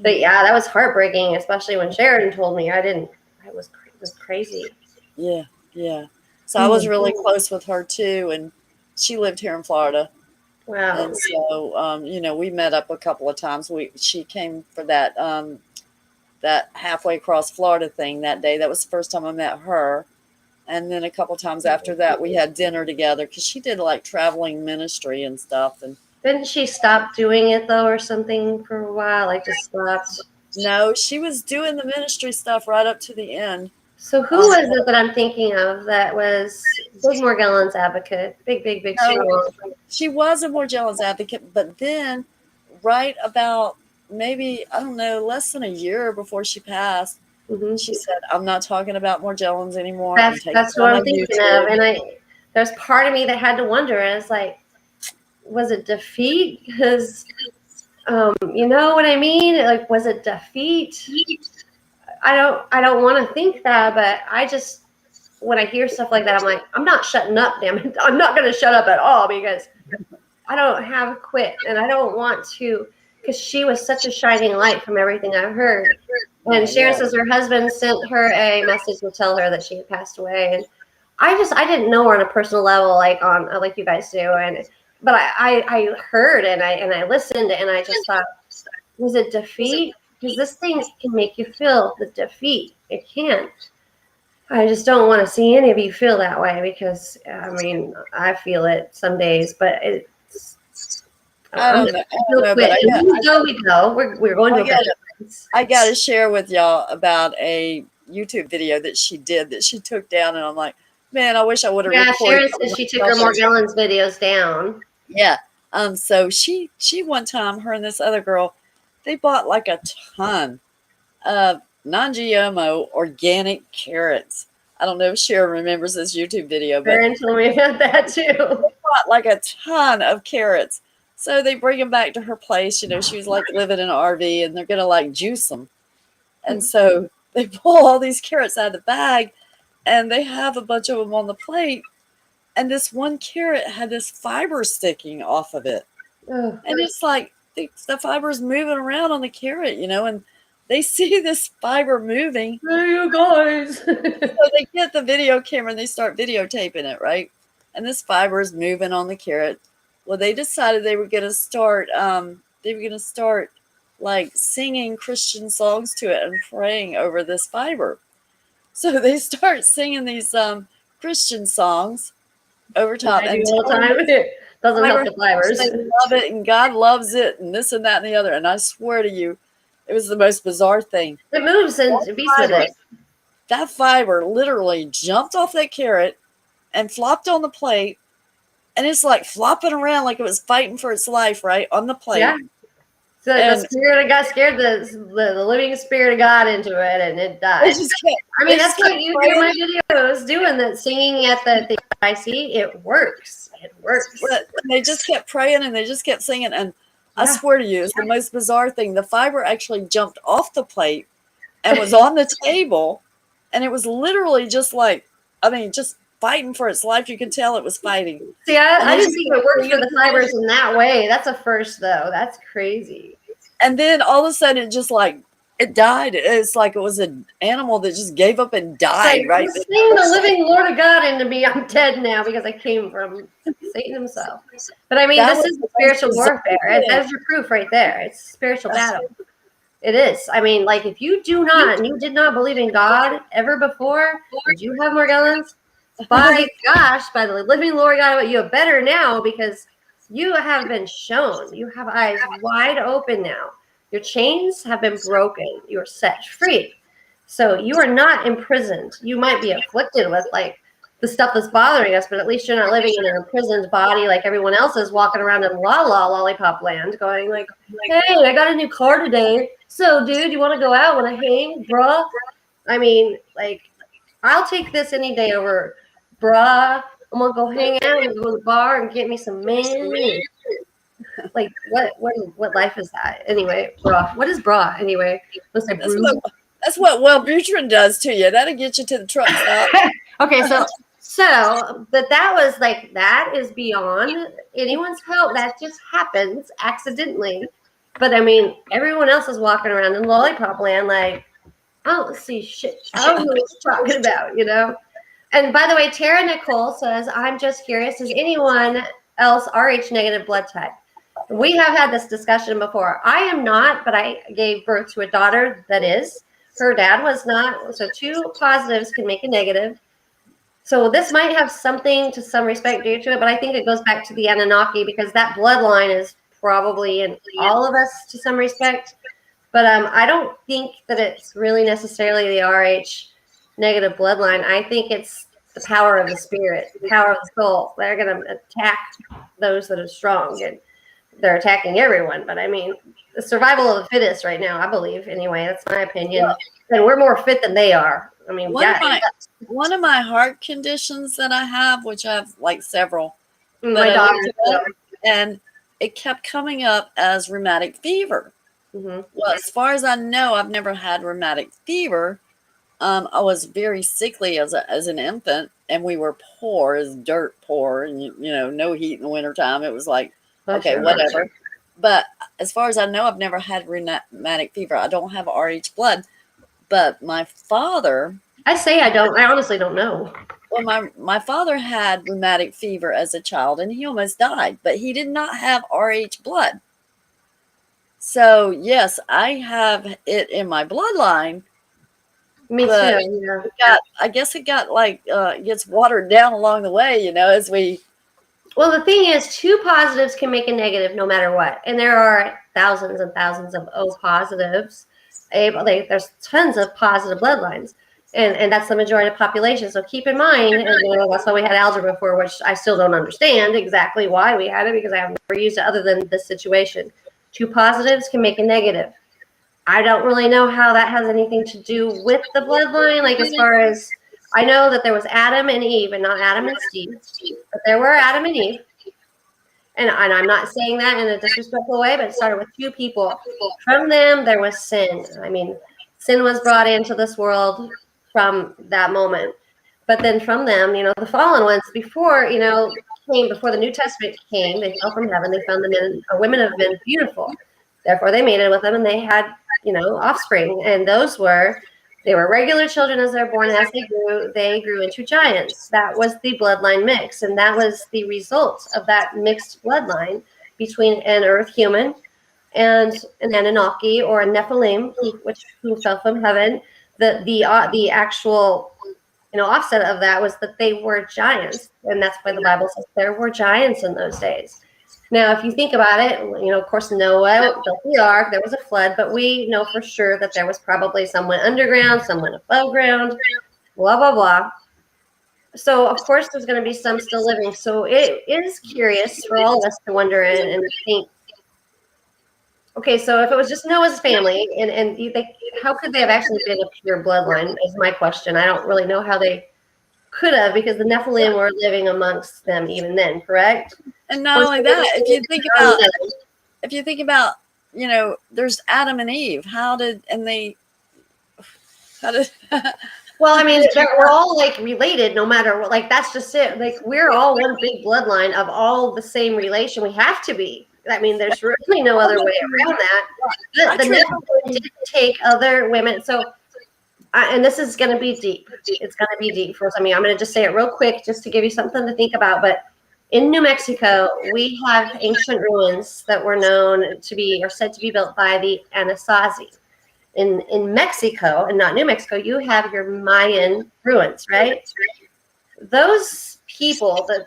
[SPEAKER 1] But yeah, that was heartbreaking, especially when Sharon told me. It was crazy.
[SPEAKER 2] Yeah. So I was really close with her too, and she lived here in Florida.
[SPEAKER 1] Wow.
[SPEAKER 2] And so we met up a couple of times. She came for that halfway across Florida thing that day. That was the first time I met her. And then a couple times after that, we had dinner together because she did like traveling ministry and stuff. And
[SPEAKER 1] Didn't she stop doing it though, or something for a while? Like just stopped.
[SPEAKER 2] No, she was doing the ministry stuff right up to the end.
[SPEAKER 1] So who was it that I'm thinking of that was big Morgellons advocate? Big. She
[SPEAKER 2] No,
[SPEAKER 1] was.
[SPEAKER 2] she was a Morgellons advocate, but then, right about maybe, I don't know, less than a year before she passed,
[SPEAKER 1] Mm-hmm.
[SPEAKER 2] she said, I'm not talking about Morgellons anymore. I'm taking
[SPEAKER 1] That's
[SPEAKER 2] it
[SPEAKER 1] what
[SPEAKER 2] on
[SPEAKER 1] I'm
[SPEAKER 2] my
[SPEAKER 1] thinking of,
[SPEAKER 2] YouTube.
[SPEAKER 1] and there's part of me that had to wonder. And it's like, was it defeat? Because you know what I mean? Like, was it defeat? I don't want to think that, but I just when I hear stuff like that, I'm like, I'm not shutting up, damn it. I'm not going to shut up at all because I don't have quit, and I don't want to, because she was such a shining light from everything I've heard. And
[SPEAKER 2] Oh,
[SPEAKER 1] Sharon
[SPEAKER 2] yeah.
[SPEAKER 1] says her husband sent her a message to tell her that she had passed away, and I didn't know her on a personal level like you guys do, and but I heard and I listened and I just thought, was it defeat? Because this thing can make you feel the defeat. It can. I just don't want to see any of you feel that way because I mean I feel it some days, but it's
[SPEAKER 2] I
[SPEAKER 1] I'm
[SPEAKER 2] don't know. I don't know, but
[SPEAKER 1] quit. And when we go. We're going to
[SPEAKER 2] I
[SPEAKER 1] a better
[SPEAKER 2] got
[SPEAKER 1] place.
[SPEAKER 2] I got to share with y'all about a YouTube video that she did that she took down, and I'm like, man, I wish I would have
[SPEAKER 1] Yeah,
[SPEAKER 2] recorded
[SPEAKER 1] Sharon
[SPEAKER 2] it
[SPEAKER 1] says she took her
[SPEAKER 2] myself.
[SPEAKER 1] Morgellons videos down.
[SPEAKER 2] Yeah. So she one time, her and this other girl, they bought like a ton of non-GMO organic carrots. I don't know if Sharon remembers this YouTube video, but
[SPEAKER 1] Sharon told me about that too.
[SPEAKER 2] bought like a ton of carrots. So they bring them back to her place. You know, she was like living in an RV, and they're gonna like juice them. And so they pull all these carrots out of the bag, and they have a bunch of them on the plate. And this one carrot had this fiber sticking off of it.
[SPEAKER 1] Oh,
[SPEAKER 2] And it's like the fiber's moving around on the carrot, and they see this fiber moving.
[SPEAKER 1] hey, you guys.
[SPEAKER 2] So they get the video camera and they start videotaping it, right? And this fiber is moving on the carrot. Well, they decided they were gonna start like singing Christian songs to it and praying over this fiber. So they start singing these Christian songs over top
[SPEAKER 1] I do
[SPEAKER 2] and
[SPEAKER 1] all the
[SPEAKER 2] telling
[SPEAKER 1] time. It doesn't help
[SPEAKER 2] fiber
[SPEAKER 1] the
[SPEAKER 2] how much
[SPEAKER 1] fibers.
[SPEAKER 2] they love it and God loves it and this and that and the other. And I swear to you, it was the most bizarre thing.
[SPEAKER 1] It moves and
[SPEAKER 2] That
[SPEAKER 1] beats with
[SPEAKER 2] fiber,
[SPEAKER 1] it.
[SPEAKER 2] that fiber literally jumped off that carrot and flopped on the plate. And it's like flopping around like it was fighting for its life, right? On the
[SPEAKER 1] Yeah.
[SPEAKER 2] plate.
[SPEAKER 1] So the
[SPEAKER 2] And
[SPEAKER 1] spirit of God scared the living spirit of God into it, and it
[SPEAKER 2] they
[SPEAKER 1] died.
[SPEAKER 2] just kept,
[SPEAKER 1] I
[SPEAKER 2] they
[SPEAKER 1] mean,
[SPEAKER 2] just
[SPEAKER 1] that's what
[SPEAKER 2] kept
[SPEAKER 1] you hear my
[SPEAKER 2] praying.
[SPEAKER 1] videos doing. That singing at the IC, it works. It works.
[SPEAKER 2] But they just kept praying and they just kept singing. And I
[SPEAKER 1] Yeah.
[SPEAKER 2] swear to you, it's the most bizarre thing. The fiber actually jumped off the plate and was on the table. And it was literally just like, I mean, just fighting for its life. You can tell it was fighting.
[SPEAKER 1] See,
[SPEAKER 2] And
[SPEAKER 1] I
[SPEAKER 2] they
[SPEAKER 1] didn't
[SPEAKER 2] just
[SPEAKER 1] think
[SPEAKER 2] kept
[SPEAKER 1] it worked for
[SPEAKER 2] singing
[SPEAKER 1] the fibers in that way. That's a first, though. That's crazy.
[SPEAKER 2] and then all of a sudden it just like, it died. It's like it was an animal that just gave up and
[SPEAKER 1] It's like,
[SPEAKER 2] died, right?
[SPEAKER 1] sing the living Lord of God into me. I'm dead now because I came from Satan himself. But I mean,
[SPEAKER 2] That
[SPEAKER 1] this
[SPEAKER 2] was
[SPEAKER 1] is
[SPEAKER 2] the most
[SPEAKER 1] spiritual
[SPEAKER 2] bizarre
[SPEAKER 1] warfare.
[SPEAKER 2] thing.
[SPEAKER 1] That's your proof right there. It's spiritual battle. It is. I mean, like if you do not and you did not believe in God ever before, did you have Morgellons? By gosh, by the living Lord God, you have better now because you have been shown. You have eyes wide open now. Your chains have been broken. You are set free. So you are not imprisoned. You might be afflicted with like the stuff that's bothering us, but at least you're not living in an imprisoned body like everyone else is walking around in lollipop land going like, hey, I got a new car today. So, dude, you want to go out? Want to hang, bruh? I mean, like, I'll take this any day over, bruh. I'm gonna go hang out and go to the bar and get me some men. Like, what life is that? Anyway, bruh. What is bruh? Anyway, let's say
[SPEAKER 2] That's
[SPEAKER 1] brew.
[SPEAKER 2] what Wellbutrin does to you. That'll get you to the truck stop.
[SPEAKER 1] Okay, so that was like that is beyond anyone's help. That just happens accidentally. But I mean, everyone else is walking around in lollipop land like, I don't see shit. I don't know what you're talking about, you know? And by the way, Tara Nicole says, I'm just curious, is anyone else RH negative blood type? We have had this discussion before. I am not, but I gave birth to a daughter that is. Her dad was not. So two positives can make a negative. So this might have something to some respect due to it, but I think it goes back to the Anunnaki because that bloodline is probably in all of us to some respect. But I don't think that it's really necessarily the RH negative bloodline. I think it's the power of the spirit, the power of the soul. They're going to attack those that are strong, and they're attacking everyone. But I mean, the survival of the fittest right now, I believe. Anyway, that's my opinion. And we're more fit than they are. I mean,
[SPEAKER 2] one of my heart conditions that I have, which I have like several,
[SPEAKER 1] my daughter,
[SPEAKER 2] and it kept coming up as rheumatic fever.
[SPEAKER 1] Mm-hmm.
[SPEAKER 2] Well, as far as I know, I've never had rheumatic fever. I was very sickly as an infant, and we were poor as dirt poor, and no heat in the wintertime. It was like, okay, whatever. But as far as I know, I've never had rheumatic fever. I don't have RH blood, but my father.
[SPEAKER 1] I say I don't. I honestly don't know.
[SPEAKER 2] Well, my father had rheumatic fever as a child, and he almost died, but he did not have RH blood. So yes, I have it in my bloodline.
[SPEAKER 1] Me too.
[SPEAKER 2] Yeah. I guess it got like gets watered down along the way, as we.
[SPEAKER 1] Well, the thing is, 2 positives can make a negative no matter what, and there are thousands and thousands of O positives. There's tons of positive bloodlines, and that's the majority of the population. So keep in mind, and that's why we had algebra for, which I still don't understand exactly why we had it because I have never used it other than this situation. 2 positives can make a negative. I don't really know how that has anything to do with the bloodline. Like, as far as I know that there was Adam and Eve and not Adam and Steve, but there were Adam and Eve. And I'm not saying that in a disrespectful way, but it started with 2 people. From them, there was sin. I mean, sin was brought into this world from that moment. But then from them, the fallen ones before the New Testament came, they fell from heaven. They found the men or women of men beautiful. Therefore, they mated with them, and they had offspring, and they were regular children as they're born. As they grew into giants. That was the bloodline mix, and that was the result of that mixed bloodline between an earth human and an Anunnaki or a Nephilim, who fell from heaven. The actual offset of that was that they were giants, and that's why the Bible says there were giants in those days. Now, if you think about it, of course, Noah built the ark. There was a flood, but we know for sure that there was probably someone underground, someone above ground, blah, blah, blah. So, of course, there's going to be some still living. So it is curious for all of us to wonder and think, okay, so if it was just Noah's family, and you think, how could they have actually been a pure bloodline is my question. I don't really know how they could have, because the Nephilim were living amongst them even then, correct?
[SPEAKER 2] And not only that, if you think about, there's Adam and Eve.
[SPEAKER 1] Well, I mean, we're all like related, no matter what. Like, that's just it. Like, we're all one big bloodline of all the same relation. We have to be. I mean, there's really no other way around that. The Nephilim did take other women. So, and this is going to be deep. It's going to be deep for some of you. I'm going to just say it real quick, just to give you something to think about. But in New Mexico, we have ancient ruins that were known to be, or said to be, built by the Anasazi. In Mexico, and not New Mexico, you have your Mayan ruins, right? Those people that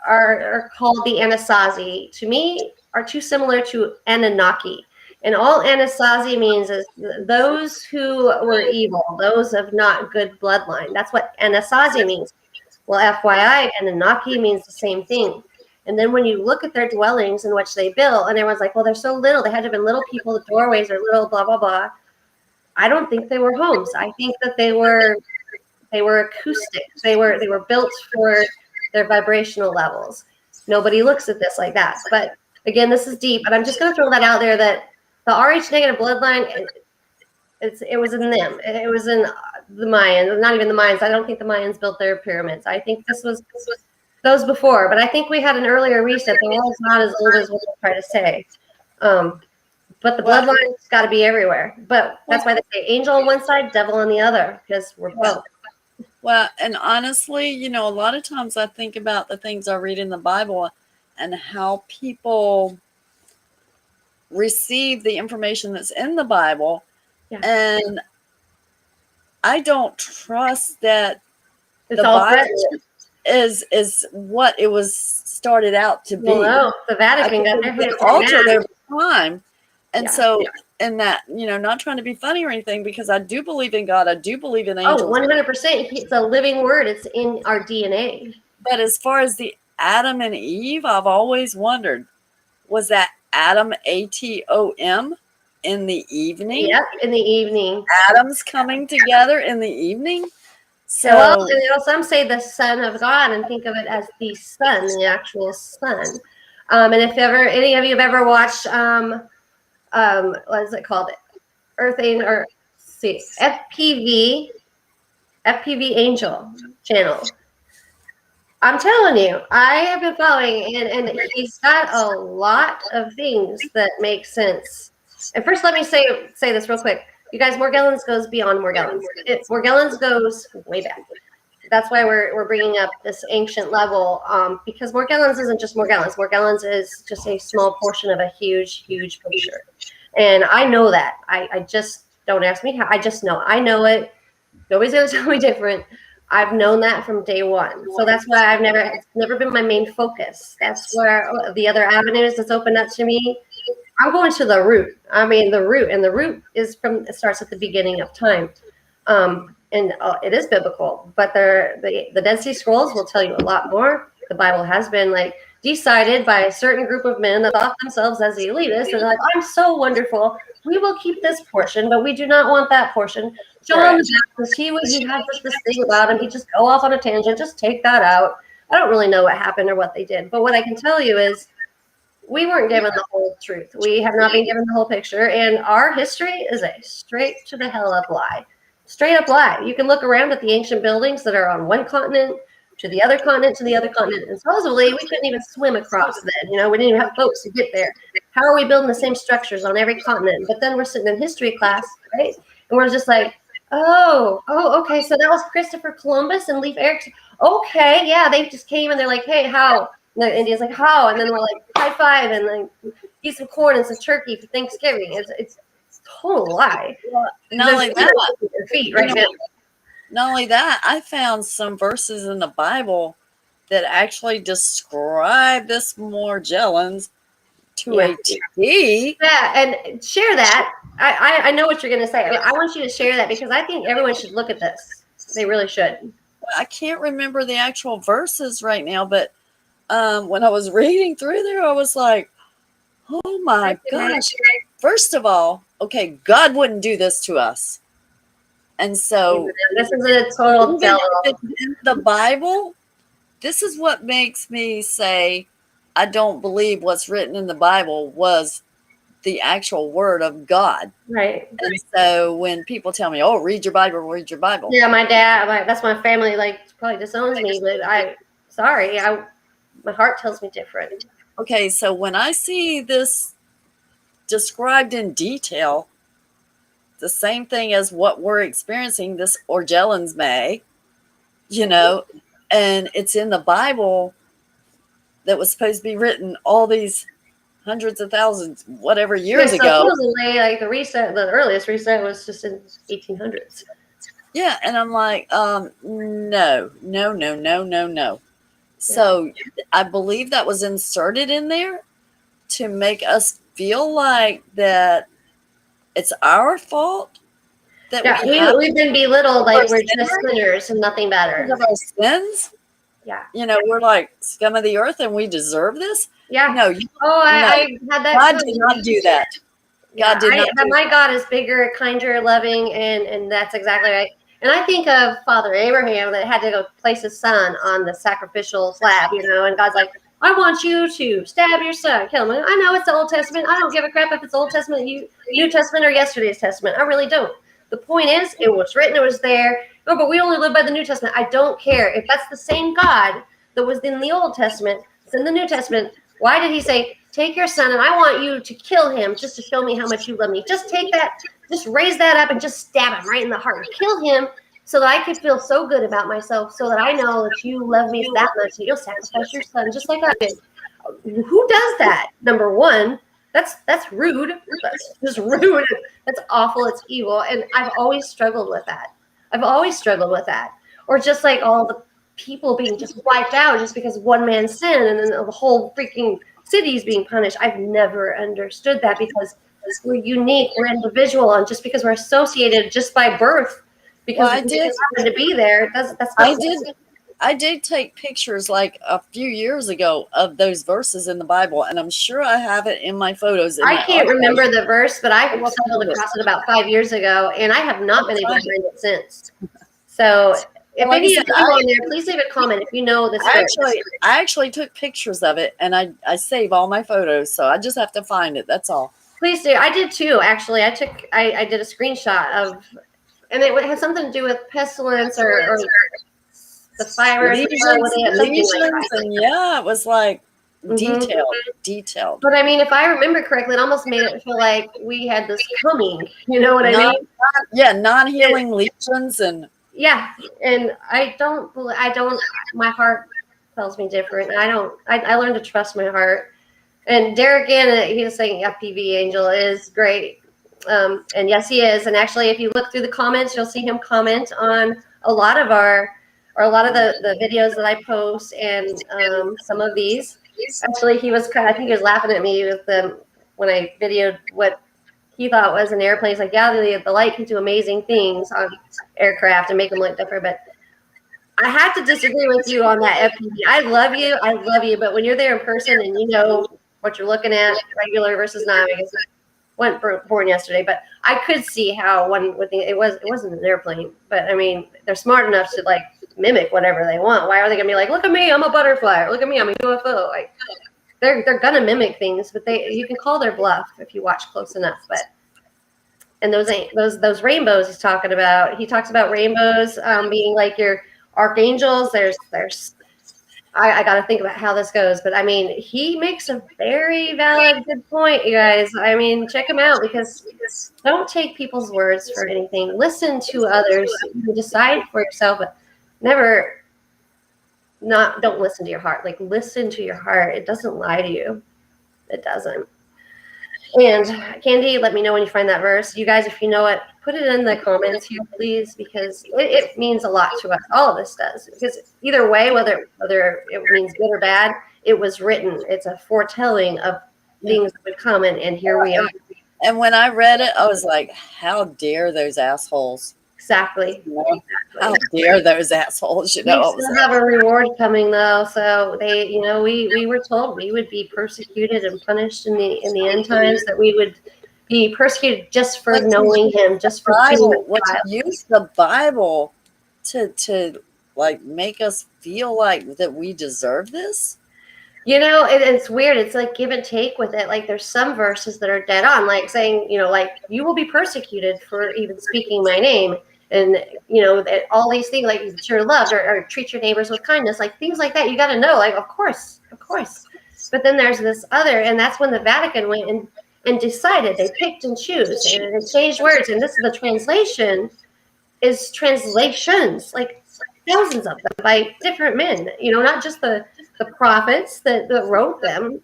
[SPEAKER 1] are called the Anasazi, to me, are too similar to Anunnaki. And all Anasazi means is those who were evil, those of not good bloodline. That's what Anasazi means. Well, FYI, Anunnaki means the same thing. And then when you look at their dwellings in which they built, and everyone's like, well, they're so little. They had to have been little people. The doorways are little, blah, blah, blah. I don't think they were homes. I think that they were acoustic. They were built for their vibrational levels. Nobody looks at this like that. But again, this is deep. But I'm just going to throw that out there, that the RH negative bloodline, it was in them. It was in the Mayans. Not even the Mayans. I don't think the Mayans built their pyramids. I think this was those before. But I think we had an earlier reset. The world's not as old as what they try to say. But the bloodline's got to be everywhere. But that's why they say angel on one side, devil on the other, because we're both.
[SPEAKER 2] Well, and honestly, a lot of times I think about the things I read in the Bible and how people receive the information that's in the Bible. Yeah. And I don't trust that
[SPEAKER 1] It's
[SPEAKER 2] the
[SPEAKER 1] all
[SPEAKER 2] Bible
[SPEAKER 1] threatened.
[SPEAKER 2] is what it was started out to
[SPEAKER 1] Well,
[SPEAKER 2] be.
[SPEAKER 1] no, the
[SPEAKER 2] I
[SPEAKER 1] Vatican got
[SPEAKER 2] think
[SPEAKER 1] their
[SPEAKER 2] it
[SPEAKER 1] hands
[SPEAKER 2] was
[SPEAKER 1] on
[SPEAKER 2] altered
[SPEAKER 1] that.
[SPEAKER 2] over time. And
[SPEAKER 1] Yeah.
[SPEAKER 2] so, and that, not trying to be funny or anything, because I do believe in God, I do believe in
[SPEAKER 1] Oh,
[SPEAKER 2] angels.
[SPEAKER 1] 100%. It's a living word. It's in our DNA.
[SPEAKER 2] But as far as the Adam and Eve, I've always wondered, was that Adam, Atom, in the evening?
[SPEAKER 1] Yep, in the evening.
[SPEAKER 2] Atoms coming together in the evening?
[SPEAKER 1] And well,
[SPEAKER 2] So,
[SPEAKER 1] some say the Son of God and think of it as the sun, the actual sun. And if ever any of you have ever watched, what is it called? Earthing or see FPV Angel channel. I'm telling you, I have been following, and he's got a lot of things that make sense. And first, let me say this real quick. You guys, Morgellons goes beyond Morgellons. Morgellons goes way back. That's why we're bringing up this ancient level, because Morgellons isn't just Morgellons. Morgellons is just a small portion of a huge, huge picture. And I know that. I just, don't ask me how. I just know. I know it. Nobody's going to tell me different. I've known that from day one. So that's why it's never been my main focus. That's where the other avenues that's opened up to me. I'm going to the root. I mean, the root, and the root it starts at the beginning of time. And it is biblical, but the Dead Sea Scrolls will tell you a lot more. The Bible has been like decided by a certain group of men that thought themselves as the elitists, and they're like, I'm so wonderful. We will keep this portion, but we do not want that portion. John the Baptist, he had this thing about him. He'd just go off on a tangent, just take that out. I don't really know what happened or what they did, but what I can tell you is we weren't given the whole truth. We have not been given the whole picture, and our history is a straight to the hell up lie. Straight up lie. You can look around at the ancient buildings that are on one continent to the other continent to the other continent, and supposedly we couldn't even swim across then. We didn't even have boats to get there. How are we building the same structures on every continent? But then we're sitting in history class, right? And we're just like, oh, okay. So that was Christopher Columbus and Leif Erikson. Okay, yeah, they just came and they're like, hey, how? And the Indians like, how? And then we're like, high five and like eat some corn and some turkey for Thanksgiving. It's total lie.
[SPEAKER 2] Well, not only that,
[SPEAKER 1] your feet right now.
[SPEAKER 2] Not only that, I found some verses in the Bible that actually describe this Morgellons to a T.
[SPEAKER 1] Yeah, and share that. I know what you're going to say. I want you to share that because I think everyone should look at this. They really should.
[SPEAKER 2] I can't remember the actual verses right now, but when I was reading through there, I was like, oh my gosh. First of all, okay, God wouldn't do this to us. And so
[SPEAKER 1] this is a total
[SPEAKER 2] in the Bible, this is what makes me say I don't believe what's written in the Bible was the actual word of God.
[SPEAKER 1] Right.
[SPEAKER 2] And so when people tell me, oh, read your Bible, read your Bible.
[SPEAKER 1] Yeah, my dad, that's my family, probably disowns me, but my heart tells me different.
[SPEAKER 2] Okay, so when I see this described in detail, the same thing as what we're experiencing, this Morgellons may, and it's in the Bible that was supposed to be written all these hundreds of thousands, whatever years ago.
[SPEAKER 1] Supposedly, the earliest reset was just in 1800s.
[SPEAKER 2] Yeah, and I'm like, no. So I believe that was inserted in there to make us feel like that it's our fault. That
[SPEAKER 1] we've been belittled like we're just sinners and nothing better.
[SPEAKER 2] Of our sins.
[SPEAKER 1] Yeah.
[SPEAKER 2] We're like scum of the earth and we deserve this.
[SPEAKER 1] Yeah.
[SPEAKER 2] No.
[SPEAKER 1] I had that.
[SPEAKER 2] God did not do that. God did not.
[SPEAKER 1] My God is bigger, kinder, loving, and that's exactly right. And I think of Father Abraham that had to go place his son on the sacrificial slab, and God's like, I want you to stab your son, kill him. I know it's the Old Testament. I don't give a crap if it's Old Testament, New Testament, or yesterday's Testament. I really don't. The point is, it was written, it was there. No, but we only live by the New Testament. I don't care. If that's the same God that was in the Old Testament, it's in the New Testament, why did he say, take your son and I want you to kill him just to show me how much you love me? Just take that, just raise that up and just stab him right in the heart. Kill him so that I could feel so good about myself, so that I know that you love me that much, that you'll sacrifice your son just like I did. Who does that? Number one, that's rude. That's just rude. That's awful. It's evil. And I've always struggled with that. or just like all the people being just wiped out just because one man's sin, and then the whole freaking city's being punished. I've never understood that, because we're unique, we're individual, and just because we're associated just by birth, because
[SPEAKER 2] Well,
[SPEAKER 1] we just happen to be there, that's not.
[SPEAKER 2] I did take pictures like a few years ago of those verses in the Bible, and I'm sure I have it in my photos in
[SPEAKER 1] I
[SPEAKER 2] my
[SPEAKER 1] can't
[SPEAKER 2] archive.
[SPEAKER 1] remember the verse, but I
[SPEAKER 2] will
[SPEAKER 1] stumbled
[SPEAKER 2] find it.
[SPEAKER 1] across it about 5 years ago, and I have not been able to
[SPEAKER 2] Find it.
[SPEAKER 1] find it since. So if
[SPEAKER 2] Like I
[SPEAKER 1] any of
[SPEAKER 2] said,
[SPEAKER 1] you on there, please leave a comment if you know this verse.
[SPEAKER 2] I actually took pictures of it, and I save all my photos, so I just have to find it. That's all.
[SPEAKER 1] Please do. I did too, actually. I did a screenshot of, and it had something to do with pestilence or the fires with it, something like that.
[SPEAKER 2] And yeah, it was like
[SPEAKER 1] Mm-hmm.
[SPEAKER 2] detailed.
[SPEAKER 1] But I mean, if I remember correctly, it almost made it feel like we had this coming. You know what I mean?
[SPEAKER 2] Non-healing lesions, and
[SPEAKER 1] yeah. And I don't. My heart tells me different. I learned to trust my heart. And Derek Gann, he was saying FPV Angel is great. And yes, he is. And actually, if you look through the comments, you'll see him comment on a lot of a lot of the videos that I post, and some of these. Actually, he was I think he was laughing at me with when I videoed what he thought was an airplane. He's like, yeah, the light can do amazing things on aircraft and make them look different. But I have to disagree with you on that FPV. I love you, but when you're there in person and you know what you're looking at, regular versus not, I guess wasn't born yesterday, but I could see how one would think it wasn't an airplane. But I mean, they're smart enough to like mimic whatever they want. Why are they gonna be like, look at me, I'm a butterfly, or look at me, I'm a UFO? Like they're gonna mimic things, but you can call their bluff if you watch close enough. But and those rainbows he's talking about. He talks about rainbows being like your archangels. There's I got to think about how this goes, but I mean, he makes a very valid, good point, you guys. I mean, check him out, because don't take people's words for anything. Listen to others. You decide for yourself, but never don't listen to your heart. Like, listen to your heart. It doesn't lie to you. It doesn't. And Candy, let me know when you find that verse. You guys, if you know it, put it in the comments here, please, because it means a lot to us. All of this does. Because either way, whether it means good or bad, it was written. It's a foretelling of things that would come, and here we are.
[SPEAKER 2] And when I read it, I was like, how dare those assholes?
[SPEAKER 1] Exactly.
[SPEAKER 2] How dare those assholes? You know,
[SPEAKER 1] we still have a reward coming, though. So they, we were told we would be persecuted and punished in the end times. That we would be persecuted just for knowing Him, just for
[SPEAKER 2] use the Bible to like make us feel like that we deserve this.
[SPEAKER 1] It's weird. It's like give and take with it. Like there's some verses that are dead on, like saying, like you will be persecuted for even speaking my name. And, that all these things, like your love or treat your neighbors with kindness, like things like that, you got to know, like, of course. But then there's this other, and that's when the Vatican went and decided. They picked and choose and changed words. And this is the translation is translations, like thousands of them by different men, not just the prophets that wrote them.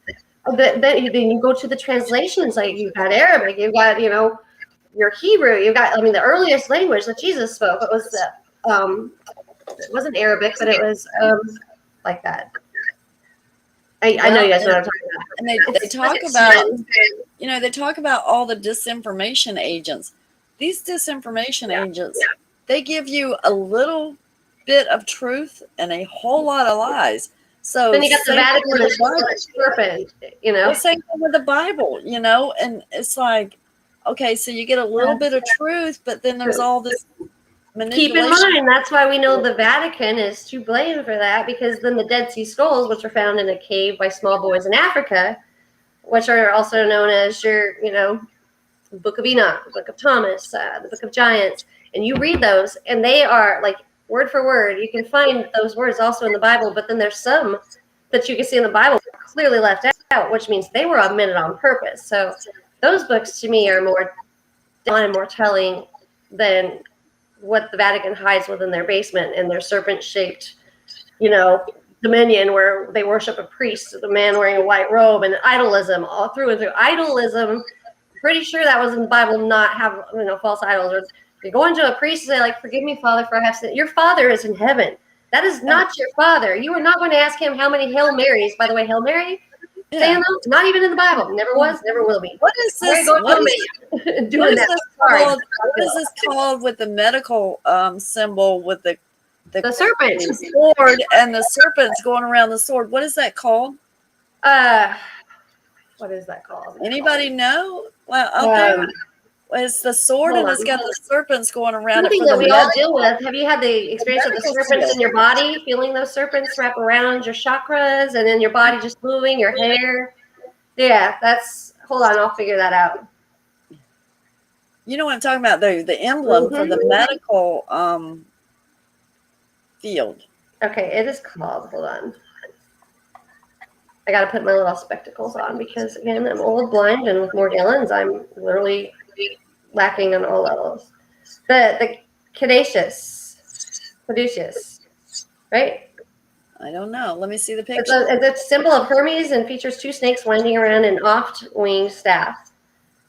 [SPEAKER 1] Then you go to the translations, like you've got Arabic, you've got, your Hebrew, you've got, the earliest language that Jesus spoke, it was it wasn't Arabic, but it was like that. I know you guys know what I'm talking about.
[SPEAKER 2] And they talk about, they talk about all the disinformation agents. These disinformation agents, they give you a little bit of truth and a whole lot of lies. So
[SPEAKER 1] then you got the Vatican and the serpent,
[SPEAKER 2] The same thing with the Bible, and it's like, okay, so you get a little bit of truth, but then there's all this manipulation.
[SPEAKER 1] Keep in mind, that's why we know the Vatican is to blame for that, because then the Dead Sea Scrolls, which are found in a cave by small boys in Africa, which are also known as your, Book of Enoch, the Book of Thomas, the Book of Giants, and you read those, and they are like word for word. You can find those words also in the Bible, but then there's some that you can see in the Bible clearly left out, which means they were omitted on purpose. So those books to me are more on and more telling than what the Vatican hides within their basement and their serpent-shaped, dominion, where they worship a priest, the man wearing a white robe, and idolism all through and through. Idolism, pretty sure that was in the Bible, not have false idols, or You're going to a priest and say, like, forgive me, Father, for I have sinned. Your Father is in heaven. That is not your Father. You are not going to ask him how many Hail Marys. By the way, Hail Mary, saying those, not even in the Bible. Never was, never will be.
[SPEAKER 2] What is this?
[SPEAKER 1] Doing that.
[SPEAKER 2] Called? What is this called with the medical symbol with the
[SPEAKER 1] serpent
[SPEAKER 2] sword and the serpents going around the sword? What is that called?
[SPEAKER 1] What is that called?
[SPEAKER 2] Anybody know? Well, out there. It's the sword and it's got the serpents going around
[SPEAKER 1] something
[SPEAKER 2] it.
[SPEAKER 1] That we all deal with. Have you had the experience of the serpents in your body, feeling those serpents wrap around your chakras and then your body just moving, your hair? Yeah, hold on, I'll figure that out.
[SPEAKER 2] You know what I'm talking about, the emblem for the medical field.
[SPEAKER 1] Okay, it is called, hold on. I got to put my little spectacles on because, again, I'm old, blind, and with Morgellons, I'm literally lacking on all levels. The caduceus, right?
[SPEAKER 2] I don't know. Let me see the picture.
[SPEAKER 1] It's a symbol of Hermes and features two snakes winding around an oft-winged staff.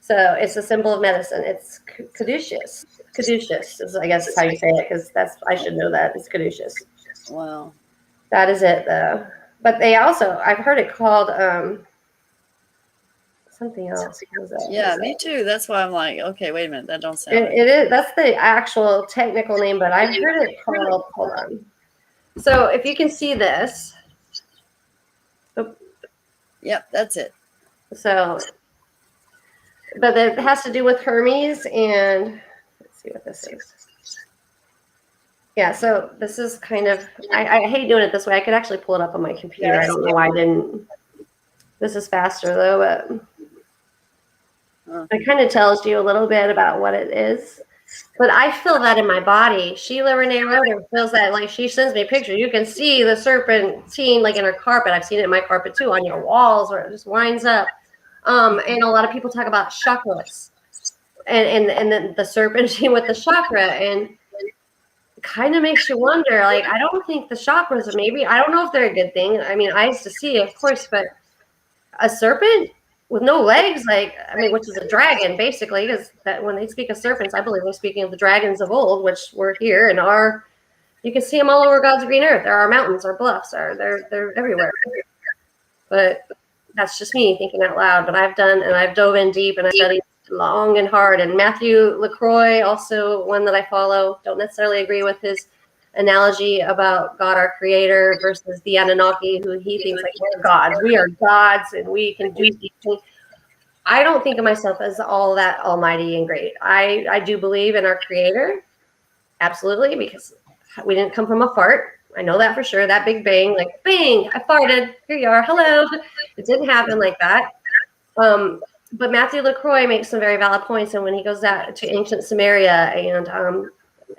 [SPEAKER 1] So it's a symbol of medicine. It's caduceus. Caduceus is, I guess, how you say it, because I should know that. It's caduceus.
[SPEAKER 2] Wow.
[SPEAKER 1] That is it, though. But they also, I've heard it called something else.
[SPEAKER 2] Yeah, me too. That's why I'm like, okay, wait a minute. That don't sound right.
[SPEAKER 1] It is. That's the actual technical name, but I've heard it called, hold on. So if you can see this. Oh.
[SPEAKER 2] Yep, that's it.
[SPEAKER 1] So, but it has to do with Hermes, and let's see what this is. Yeah, so this is kind of, I hate doing it this way. I could actually pull it up on my computer. Yes. I don't know why I didn't. This is faster, though, but it kind of tells you a little bit about what it is. But I feel that in my body. Sheila Renee Roder feels that, like, she sends me pictures. You can see the serpentine, like, in her carpet. I've seen it in my carpet, too, on your walls where it just winds up. And a lot of people talk about chakras and then the serpentine with the chakra. And kind of makes you wonder, like, I don't think the chakras are I don't know if they're a good thing. I mean, eyes to see, of course, but a serpent with no legs, which is a dragon, basically, because that when they speak of serpents, I believe they're speaking of the dragons of old, which were here and you can see them all over God's green earth. There are mountains, or bluffs, they're everywhere. But that's just me thinking out loud. But I've dove in deep and I studied long and hard. And Matthew LaCroix, also one that I follow, don't necessarily agree with his analogy about God, our creator, versus the Anunnaki, who he thinks like we're gods. We are gods and we can do these things. I don't think of myself as all that almighty and great. I do believe in our creator, absolutely, because we didn't come from a fart. I know that for sure. That big bang, like bang, I farted. Here you are. Hello. It didn't happen like that. But Matthew LaCroix makes some very valid points, and when he goes out to ancient Samaria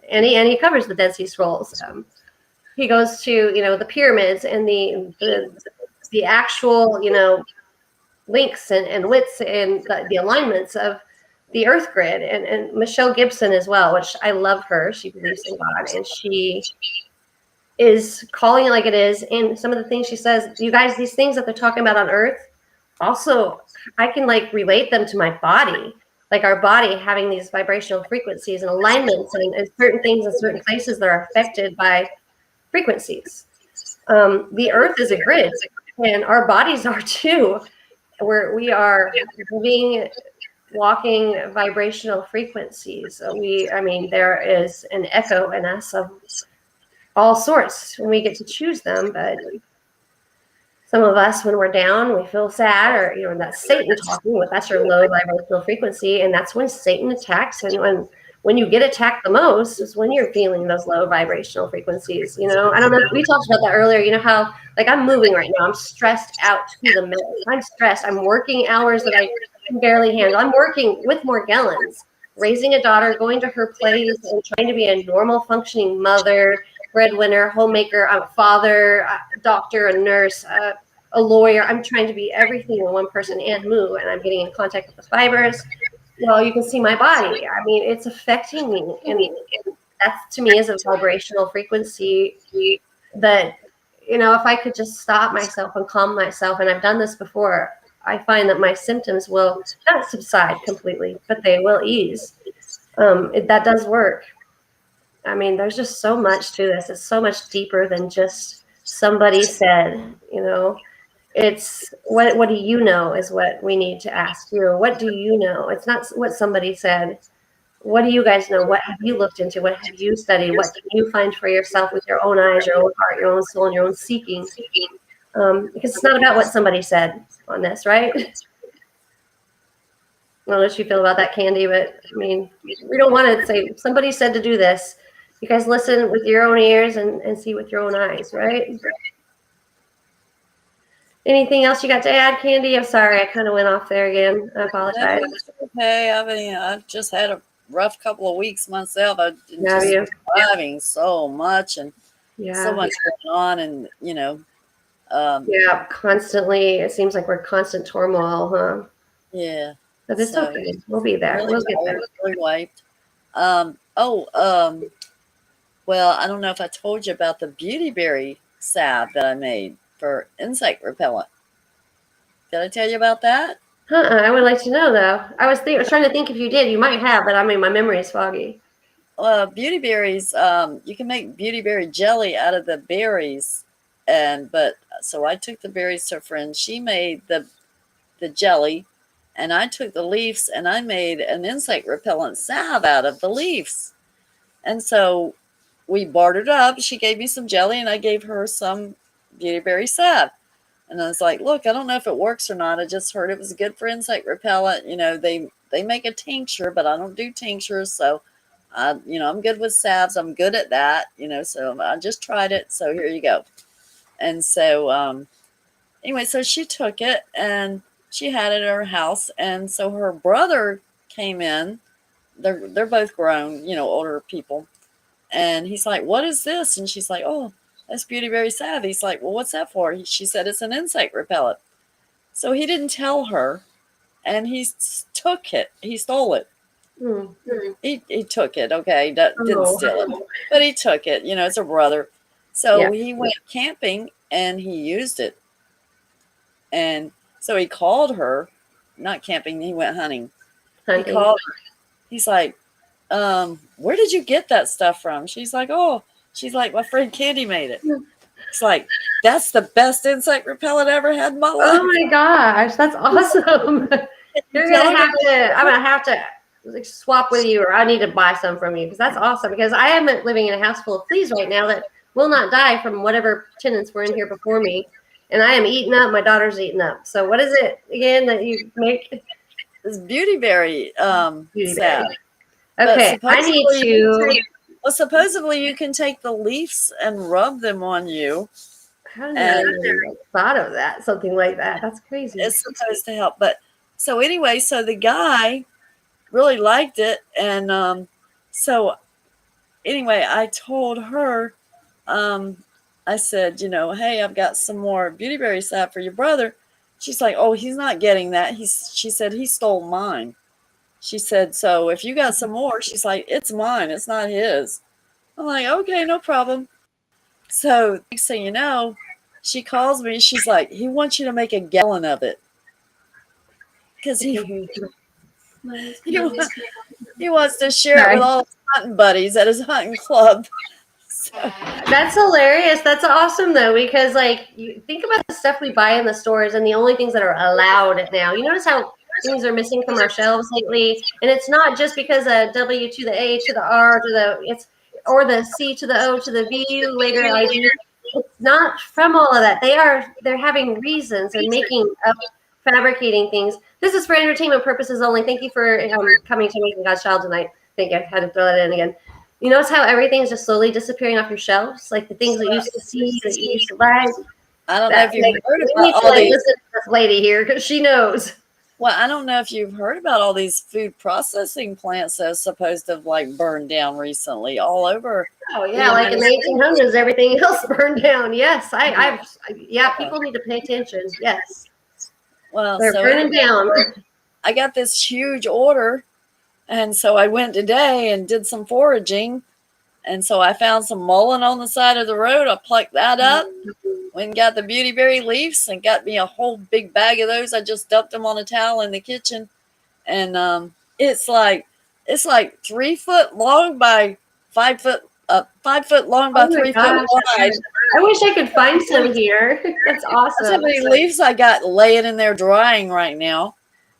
[SPEAKER 1] and he covers the Dead Sea Scrolls, he goes to the pyramids and the actual links and widths and the alignments of the Earth grid, and Michelle Gibson as well, which I love her. She believes in God, and she is calling it like it is. And some of the things she says, you guys, these things that they're talking about on Earth, also I can relate them to my body, like our body having these vibrational frequencies and alignments and certain things in certain places that are affected by frequencies. The Earth is a grid, and our bodies are too. We are living, walking vibrational frequencies. There is an echo in us of all sorts when we get to choose them, but some of us, when we're down, we feel sad, or that's Satan talking. That's your low vibrational frequency, and that's when Satan attacks. And when you get attacked the most is when you're feeling those low vibrational frequencies. I don't know if we talked about that earlier. How I'm moving right now. I'm stressed out to the max. I'm stressed. I'm working hours that I can barely handle. I'm working with Morgellons, raising a daughter, going to her plays, and trying to be a normal functioning mother, breadwinner, homemaker, a father, a doctor, a nurse, a lawyer. I'm trying to be everything in one person and move, and I'm getting in contact with the fibers. You can see my body. It's affecting me, and that to me is a vibrational frequency that, if I could just stop myself and calm myself, and I've done this before, I find that my symptoms will not subside completely, but they will ease. That does work. I mean, there's just so much to this. It's so much deeper than just somebody said, you know. It's what do you know is what we need to ask you. What do you know? It's not what somebody said. What do you guys know? What have you looked into? What have you studied? What can you find for yourself with your own eyes, your own heart, your own soul, and your own seeking? Because it's not about what somebody said on this, right? I don't know what you feel about that, Candy, but I mean, we don't want to say somebody said to do this. You guys listen with your own ears and see with your own eyes, right? Anything else you got to add, Candy? I'm sorry, I kind of went off there again. I
[SPEAKER 2] No,
[SPEAKER 1] apologize.
[SPEAKER 2] it's okay. I mean, I've just had a rough couple of weeks myself. I've been
[SPEAKER 1] Have
[SPEAKER 2] just
[SPEAKER 1] you?
[SPEAKER 2] driving so much and so
[SPEAKER 1] Yeah.
[SPEAKER 2] much going on, and um,
[SPEAKER 1] Yeah, constantly. It seems like we're constant turmoil, huh?
[SPEAKER 2] yeah.
[SPEAKER 1] But it's
[SPEAKER 2] So
[SPEAKER 1] okay. We'll be there.
[SPEAKER 2] really,
[SPEAKER 1] We'll get there.
[SPEAKER 2] really wiped. Oh, well, I don't know if I told you about the beauty berry salve that I made for insect repellent. Did I tell you about that?
[SPEAKER 1] I would like to know though. I was trying to think if you did. You might have, but I mean, my memory is foggy.
[SPEAKER 2] Beauty berries. You can make beauty berry jelly out of the berries, and but so I took the berries to a friend. She made the jelly, and I took the leaves and I made an insect repellent salve out of the leaves. And so we bartered up. She gave me some jelly, and I gave her some beauty berry salve. And I was like, "Look, I don't know if it works or not. I just heard it was good for insect repellent. They make a tincture, but I don't do tinctures, so I'm good with salves. I'm good at that. So I just tried it. So here you go." And so anyway, so she took it and she had it at her house, and so her brother came in. They're both grown, older people, and he's like, "What is this?" And she's like, "Oh, that's Beauty Berry Salve." He's like, "Well, what's that for?" She said, "It's an insect repellent." So he didn't tell her, and he took it. He stole it.
[SPEAKER 1] Hmm.
[SPEAKER 2] He took it. Okay, didn't
[SPEAKER 1] Oh,
[SPEAKER 2] steal it, but he took it. It's a brother.
[SPEAKER 1] yeah.
[SPEAKER 2] So he went camping and he used it, and so he called her. Not camping. He went hunting. He
[SPEAKER 1] Hunting.
[SPEAKER 2] called her. He's like, "Where did you get that stuff from?" She's like, "Oh." She's like, "My friend Candy made it." It's like, "That's the best insect repellent I ever had in my
[SPEAKER 1] Oh
[SPEAKER 2] life."
[SPEAKER 1] my gosh, that's awesome.
[SPEAKER 2] You
[SPEAKER 1] You're
[SPEAKER 2] tell
[SPEAKER 1] gonna
[SPEAKER 2] her
[SPEAKER 1] have
[SPEAKER 2] to
[SPEAKER 1] to. I'm gonna have to like, swap with you, or I need to buy some from you because that's awesome. Because I am living in a house full of fleas right now that will not die from whatever tenants were in here before me, and I am eating up. My daughter's eating up. So what is it again that you make?
[SPEAKER 2] this beauty berry
[SPEAKER 1] Beauty berry.
[SPEAKER 2] salve. But
[SPEAKER 1] Okay, I need
[SPEAKER 2] supposedly you can
[SPEAKER 1] to.
[SPEAKER 2] take supposedly you can take the leaves and rub them on you,
[SPEAKER 1] How did I
[SPEAKER 2] and
[SPEAKER 1] even like, thought of that? Something like that. That's crazy.
[SPEAKER 2] it's supposed to help. But so anyway, so the guy really liked it, and so anyway, I told her, um, I said, "Hey, I've got some more beauty berry salve for your brother." She's like, "Oh, he's not getting that." She said he stole mine. She said, "So if you got some more," she's like, "it's mine. It's not his." I'm like, "Okay, no problem." So next thing you know, she calls me. She's like, "He wants you to make a gallon of it because
[SPEAKER 1] I
[SPEAKER 2] he
[SPEAKER 1] can't hear you.
[SPEAKER 2] he, he wants to share it with
[SPEAKER 1] Sorry.
[SPEAKER 2] all his hunting buddies at his hunting club." So
[SPEAKER 1] That's hilarious. That's awesome though, because like you think about the stuff we buy in the stores and the only things that are allowed now. You notice how things are missing from our shelves lately, and it's not just because of W to the A to the R to the it's or the C to the O to the V later ID. It's not from all of that. They're having reasons and making up fabricating things. This is for entertainment purposes only. Thank you for coming to Making God's Child tonight. Thank you. I had to throw that in again. You notice how everything's just slowly disappearing off your shelves, like the things that you used to see that you used to buy.
[SPEAKER 2] I don't know
[SPEAKER 1] That
[SPEAKER 2] if you've
[SPEAKER 1] like
[SPEAKER 2] heard
[SPEAKER 1] we
[SPEAKER 2] about
[SPEAKER 1] need to
[SPEAKER 2] all
[SPEAKER 1] like
[SPEAKER 2] these.
[SPEAKER 1] listen to this lady here because she knows.
[SPEAKER 2] Well, I don't know if you've heard about all these food processing plants that are supposed to have like burned down recently all over
[SPEAKER 1] Oh
[SPEAKER 2] the
[SPEAKER 1] yeah, like in
[SPEAKER 2] United
[SPEAKER 1] the
[SPEAKER 2] States.
[SPEAKER 1] 1800s, everything else burned down. Yes, yeah, people need to pay attention. Yes,
[SPEAKER 2] Well,
[SPEAKER 1] they're
[SPEAKER 2] so
[SPEAKER 1] burning
[SPEAKER 2] anyway,
[SPEAKER 1] down.
[SPEAKER 2] I got this huge order, and so I went today and did some foraging, and so I found some mullein on the side of the road. I plucked that up, went and got the beauty berry leaves, and got me a whole big bag of those. I just dumped them on a towel in the kitchen, and it's like It's like 3 foot long by 5 foot, 5 foot long by
[SPEAKER 1] Oh my
[SPEAKER 2] 3 foot
[SPEAKER 1] gosh.
[SPEAKER 2] wide.
[SPEAKER 1] I wish I could find some here. That's
[SPEAKER 2] That's how
[SPEAKER 1] awesome.
[SPEAKER 2] many leaves I got laying in there drying right now.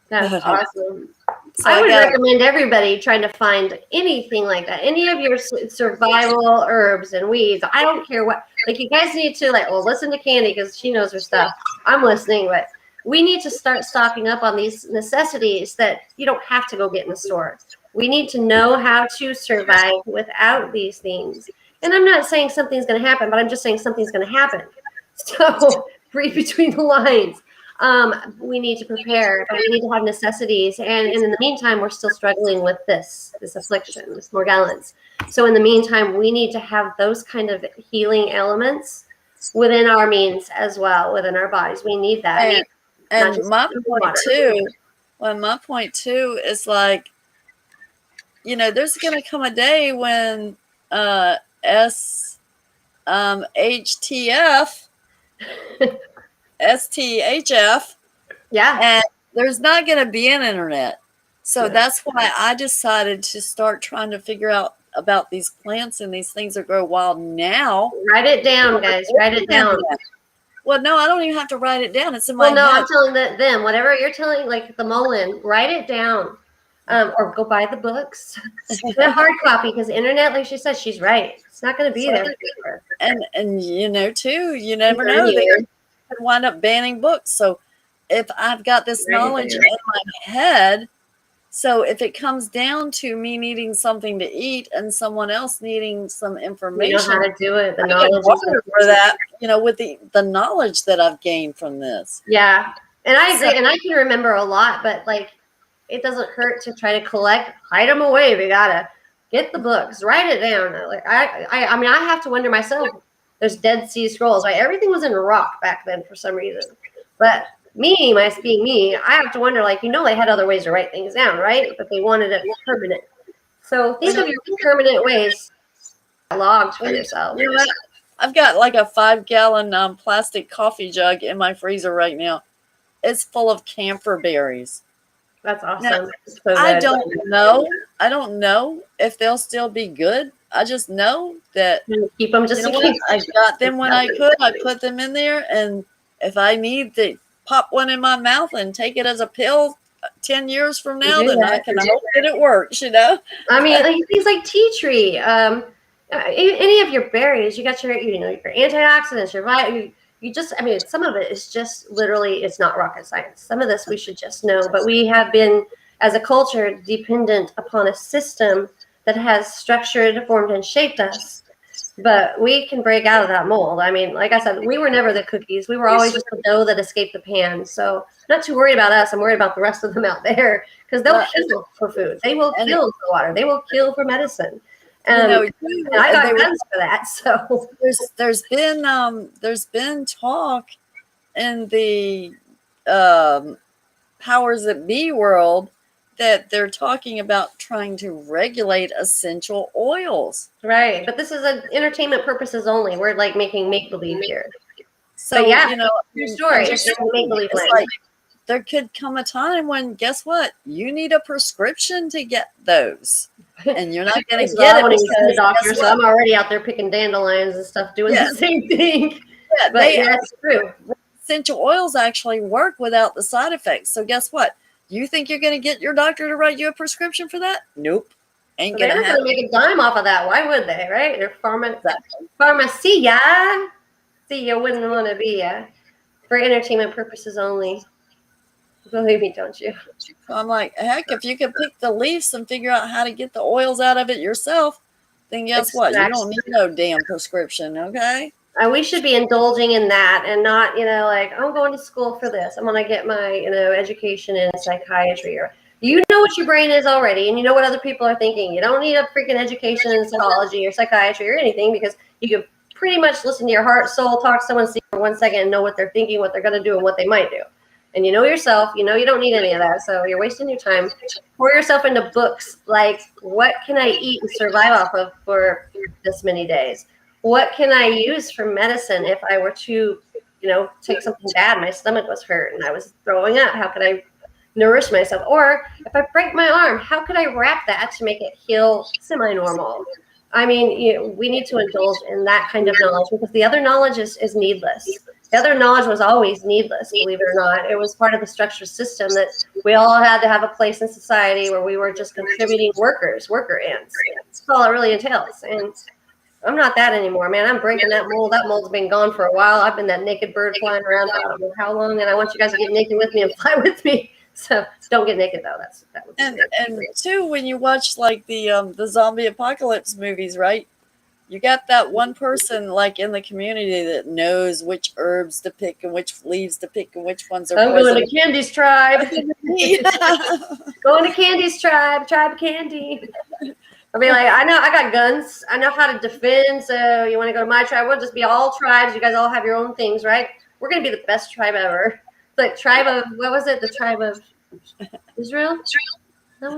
[SPEAKER 1] That's
[SPEAKER 2] But
[SPEAKER 1] awesome.
[SPEAKER 2] so
[SPEAKER 1] I
[SPEAKER 2] I
[SPEAKER 1] would
[SPEAKER 2] got
[SPEAKER 1] recommend everybody trying to find anything like that. Any of your survival herbs and weeds. I don't care what. Like you guys need to well listen to Candy because she knows her stuff. I'm listening, but we need to start stocking up on these necessities that you don't have to go get in the store. We need to know how to survive without these things. And I'm not saying something's going to happen, but I'm just saying something's going to happen. So read between the lines. We need to prepare, but we need to have necessities. And in the meantime, we're still struggling with this affliction, this Morgellons. So in the meantime, we need to have those kind of healing elements within our means as well, within our bodies. We need that.
[SPEAKER 2] and my point too. Well, my point too is like, there's going to come a day when HTF, STHF,
[SPEAKER 1] yeah,
[SPEAKER 2] and there's not going to be an internet. So that's why I decided to start trying to figure out about these plants and these things that grow wild now.
[SPEAKER 1] Write it down, guys. Write it down.
[SPEAKER 2] Well, no, I don't even have to write it down. It's in my head.
[SPEAKER 1] I'm telling them, whatever you're telling, like the Mullen, write it down. Or go buy the books. Get a hard copy because the internet, like she says, she's right. It's not going to be there.
[SPEAKER 2] And too, you never know. They could wind up banning books. So if I've got this knowledge in my head, so if it comes down to me needing something to eat and someone else needing some information,
[SPEAKER 1] you know how to do it. The
[SPEAKER 2] knowledge for that, with the knowledge that I've gained from this.
[SPEAKER 1] Yeah, and I agree. And I can remember a lot, but it doesn't hurt to try to collect, hide them away. We gotta get the books, write it down. Like I mean, I have to wonder myself. There's Dead Sea Scrolls, right? Everything was in rock back then for some reason, but being me, I have to wonder, they had other ways to write things down, right? But they wanted it permanent. So think of your permanent ways, logs for yourself.
[SPEAKER 2] You know what? I've got like a 5-gallon plastic coffee jug in my freezer right now. It's full of camphor berries.
[SPEAKER 1] That's awesome.
[SPEAKER 2] Now, I don't know if they'll still be good. I just know that
[SPEAKER 1] keep them just in case.
[SPEAKER 2] I got them when I could. I put them in there, and if I need to pop one in my mouth and take it as a pill 10 years from now, then I can hope that it works,
[SPEAKER 1] I mean, things like tea tree, any of your berries, you got your antioxidants, some of it is just literally, it's not rocket science. Some of this we should just know, but we have been, as a culture, dependent upon a system that has structured, formed, and shaped us. But we can break out of that mold. I mean, like I said, we were never the cookies. We were always just the dough that escaped the pan. So I'm not too worried about us. I'm worried about the rest of them out there because they'll kill for food. They will kill for water. They will kill for medicine. And I got guns for that. So
[SPEAKER 2] there's been talk in the powers that be world that they're talking about trying to regulate essential oils.
[SPEAKER 1] Right. But this is entertainment purposes only. We're making make-believe here.
[SPEAKER 2] So,
[SPEAKER 1] true story. Make-believe
[SPEAKER 2] like, there could come a time when, guess what? You need a prescription to get those. And you're not going to get it because
[SPEAKER 1] the doctor, so I'm already out there picking dandelions and stuff, doing the same thing.
[SPEAKER 2] Yeah,
[SPEAKER 1] but that's true.
[SPEAKER 2] Essential oils actually work without the side effects. So guess what? You think you're going to get your doctor to write you a prescription for that? Nope.
[SPEAKER 1] Ain't going to happen. They're not going to make a dime off of that. Why would they, right? They're pharmacia. See, you wouldn't want to be for entertainment purposes only. Believe me, don't you?
[SPEAKER 2] So I'm like, heck, if you could pick the leaves and figure out how to get the oils out of it yourself, then guess what? You don't need no damn prescription, okay?
[SPEAKER 1] We should be indulging in that and not, I'm going to school for this. I'm going to get my, education in psychiatry. Or you know what your brain is already, and you know what other people are thinking. You don't need a freaking education in psychology or psychiatry or anything because you can pretty much listen to your heart, soul, talk to someone for 1 second and know what they're thinking, what they're going to do, and what they might do. And you know yourself, you don't need any of that. So you're wasting your time. Pour yourself into books like, what can I eat and survive off of for this many days? What can I use for medicine if I were to, take something bad? My stomach was hurt and I was throwing up. How could I nourish myself. Or if I break my arm, how could I wrap that to make it heal semi-normal? I mean, we need to indulge in that kind of knowledge, because the other knowledge is needless. The other knowledge was always needless, believe it or not. It was part of the structured system that we all had to have a place in society where we were just contributing workers, worker ants. That's all it really entails. And I'm not that anymore, man. I'm breaking that mold. That mold's been gone for a while. I've been that naked bird flying around for I don't know how long, and I want you guys to get naked with me and fly with me. So don't get naked though. That would be
[SPEAKER 2] And
[SPEAKER 1] weird.
[SPEAKER 2] too, when you watch like the zombie apocalypse movies, right? You got that one person like in the community that knows which herbs to pick and which leaves to pick and which ones are
[SPEAKER 1] I'm going
[SPEAKER 2] poisonous.
[SPEAKER 1] to Candy's tribe. Going to Candy's tribe, tribe Candy. I'll be like, I know I got guns. I know how to defend. So you want to go to my tribe? We'll just be all tribes. You guys all have your own things, right? We're gonna be the best tribe ever. The tribe of, what was it? The tribe of Israel?
[SPEAKER 2] I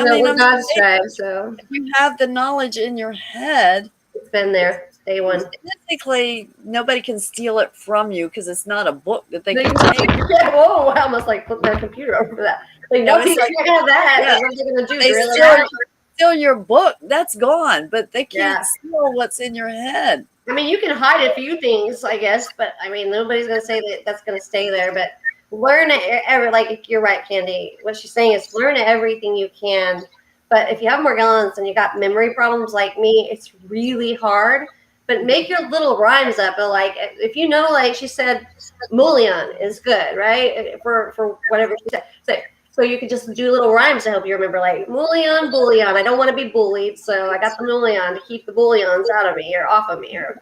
[SPEAKER 1] No,
[SPEAKER 2] mean,
[SPEAKER 1] we're
[SPEAKER 2] I'm
[SPEAKER 1] God's
[SPEAKER 2] saying,
[SPEAKER 1] tribe, so
[SPEAKER 2] if you have the knowledge in your head,
[SPEAKER 1] it's been there. Day one.
[SPEAKER 2] basically nobody can steal it from you because it's not a book that they
[SPEAKER 1] Yeah,
[SPEAKER 2] can take.
[SPEAKER 1] whoa, I almost like put my computer over that. Like,
[SPEAKER 2] You know,
[SPEAKER 1] no,
[SPEAKER 2] it's
[SPEAKER 1] you
[SPEAKER 2] like,
[SPEAKER 1] can't have that.
[SPEAKER 2] yeah,
[SPEAKER 1] What are they gonna do?
[SPEAKER 2] they
[SPEAKER 1] Drill it
[SPEAKER 2] steal,
[SPEAKER 1] out?
[SPEAKER 2] steal your book, that's gone, but they can't
[SPEAKER 1] Yeah.
[SPEAKER 2] steal what's in your head.
[SPEAKER 1] I mean, you can hide a few things, I guess, but I mean, nobody's gonna say that that's gonna stay there. But learn it, like you're right, Candy. What she's saying is learn everything you can. But if you have Morgellons and you got memory problems like me, it's really hard. But make your little rhymes up. But like, if you know, like she said, mullion is good, right? For whatever she said. So you could just do little rhymes to help you remember, like mullion, bullion. I don't want to be bullied, so I got the mullion to keep the bullions out of me or off of me, or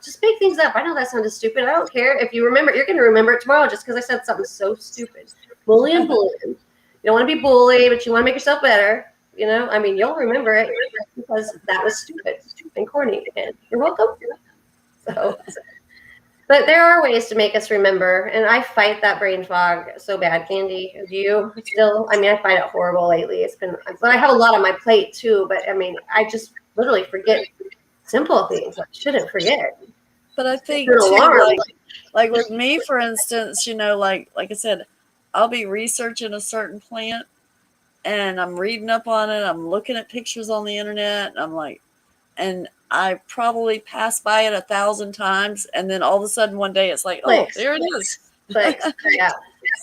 [SPEAKER 1] just make things up. I know that sounded stupid. I don't care if you remember. You're going to remember it tomorrow just because I said something so stupid. Bullion, bullion. You don't want to be bullied, but you want to make yourself better. I mean, you'll remember it because that was stupid and corny. And you're welcome. So. But there are ways to make us remember, and I fight that brain fog so bad. Candy, do you still? I mean, I find it horrible lately. But I have a lot on my plate too. But I mean, I just literally forget simple things I shouldn't forget.
[SPEAKER 2] But I think
[SPEAKER 1] An
[SPEAKER 2] too,
[SPEAKER 1] alarm.
[SPEAKER 2] like with me, for instance, like I said, I'll be researching a certain plant and I'm reading up on it. I'm looking at pictures on the internet. And I'm like, and I probably passed by it 1,000 times, and then all of a sudden one day it's like, oh,
[SPEAKER 1] Clicks.
[SPEAKER 2] there it is.
[SPEAKER 1] Clicks. Yeah.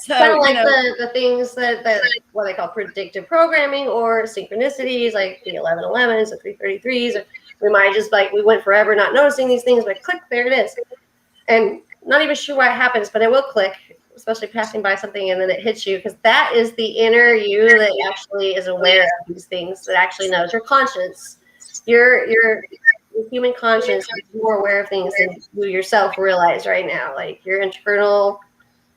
[SPEAKER 2] So
[SPEAKER 1] Kind of like the things that what they call predictive programming or synchronicities, like the 1111s, the 333s. We might just we went forever not noticing these things, but click, there it is. And not even sure why it happens, but it will click, especially passing by something and then it hits you, because that is the inner you that actually is aware of these things, that actually knows. Your conscience, your human conscience is more aware of things than you yourself realize right now. Like your internal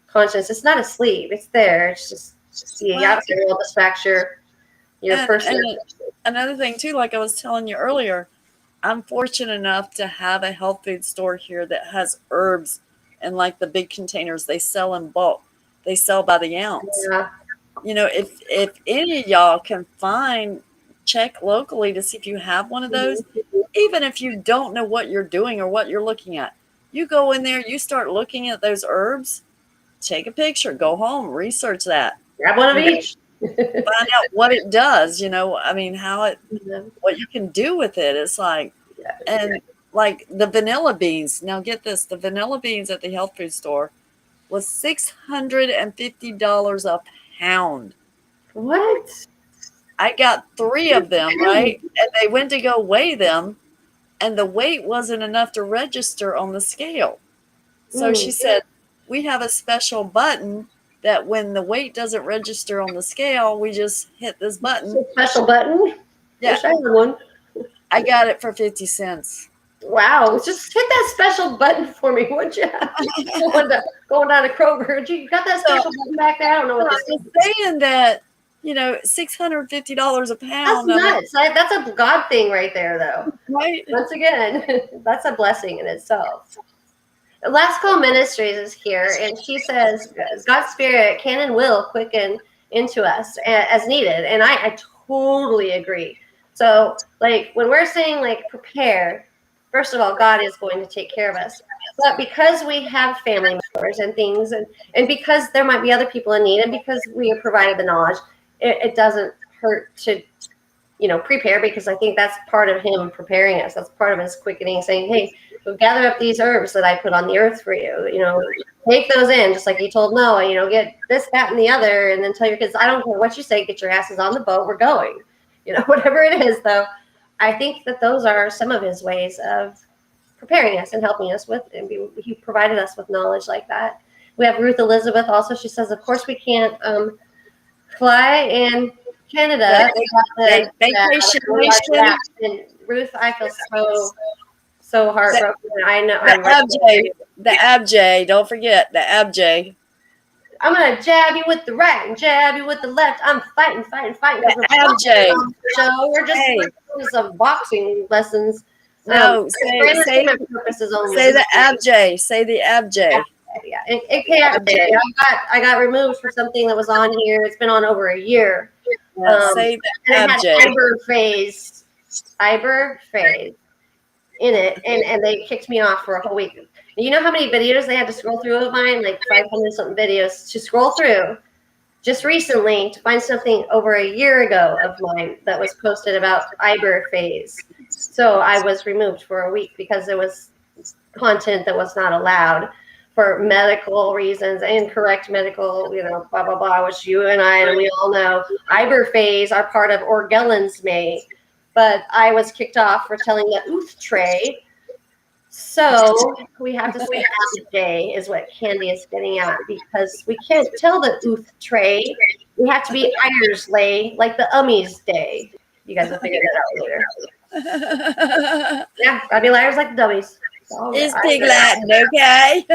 [SPEAKER 1] conscience, it's not asleep, it's there. It's just the outside world distracts your person.
[SPEAKER 2] And another thing too, like I was telling you earlier, I'm fortunate enough to have a health food store here that has herbs and like the big containers. They sell in bulk. They sell by the ounce.
[SPEAKER 1] Yeah.
[SPEAKER 2] If any of y'all can check locally to see if you have one of those, even if you don't know what you're doing or what you're looking at, you go in there, you start looking at those herbs, take a picture, go home, research that.
[SPEAKER 1] Grab one of each.
[SPEAKER 2] Find out what it does, I mean, what you can do with it. It's like, and like the vanilla beans. Now get this, the vanilla beans at the health food store was $650 a pound.
[SPEAKER 1] What?
[SPEAKER 2] I got 3 of them, right? And they went to go weigh them, and the weight wasn't enough to register on the scale. So she said, we have a special button that when the weight doesn't register on the scale, we just hit this button.
[SPEAKER 1] Special button?
[SPEAKER 2] Yeah.
[SPEAKER 1] Wish I had one.
[SPEAKER 2] I got it for 50 cents.
[SPEAKER 1] Wow. Just hit that special button for me, would you? Going down to Kroger. You got that special button back there? I don't know what this is.
[SPEAKER 2] Saying that, $650 a pound.
[SPEAKER 1] That's nuts. That's a God thing right there, though.
[SPEAKER 2] Right?
[SPEAKER 1] Once again, that's a blessing in itself. Last Call Ministries is here, and she says God's Spirit can and will quicken into us as needed, and I totally agree. So, like when we're saying prepare, first of all, God is going to take care of us. But because we have family members and things, and because there might be other people in need, and because we have provided the knowledge, it doesn't hurt to, prepare, because I think that's part of him preparing us. That's part of his quickening, saying, hey, we'll gather up these herbs that I put on the earth for you. Take those in, just like he told Noah, get this, that, and the other, and then tell your kids, I don't care what you say, get your asses on the boat, we're going. Whatever it is, though, I think that those are some of his ways of preparing us and helping us with, and he provided us with knowledge like that. We have Ruth Elizabeth also. She says, of course we can't fly in Canada.
[SPEAKER 2] Vacation.
[SPEAKER 1] And Ruth, I feel so heartbroken. I know.
[SPEAKER 2] The abjay. Don't forget the abjay.
[SPEAKER 1] I'm gonna jab you with the right and jab you with the left. I'm fighting.
[SPEAKER 2] The abjay.
[SPEAKER 1] So we're just doing some boxing lessons.
[SPEAKER 2] No, say the abjay. Say the abjay.
[SPEAKER 1] Yeah, it can't be. I got removed for something that was on here. It's been on over a year.
[SPEAKER 2] Say the abjay.
[SPEAKER 1] Iber phase in it, and they kicked me off for a whole week. You know how many videos they had to scroll through of mine? Like 500 something videos to scroll through just recently to find something over a year ago of mine that was posted about Iber phase. So I was removed for a week because there was content that was not allowed for medical reasons, incorrect medical, blah, blah, blah, which you and I, and we all know, Iber phase are part of Morgellons may, but I was kicked off for telling the ooth tray. So we have to say abjay is what Candy is getting at, because we can't tell the ooth tray. We have to be Irish lay, like the ummies day. You guys will figure that out later. Yeah, gotta be liars like the dummies.
[SPEAKER 2] It's Pig Latin, okay?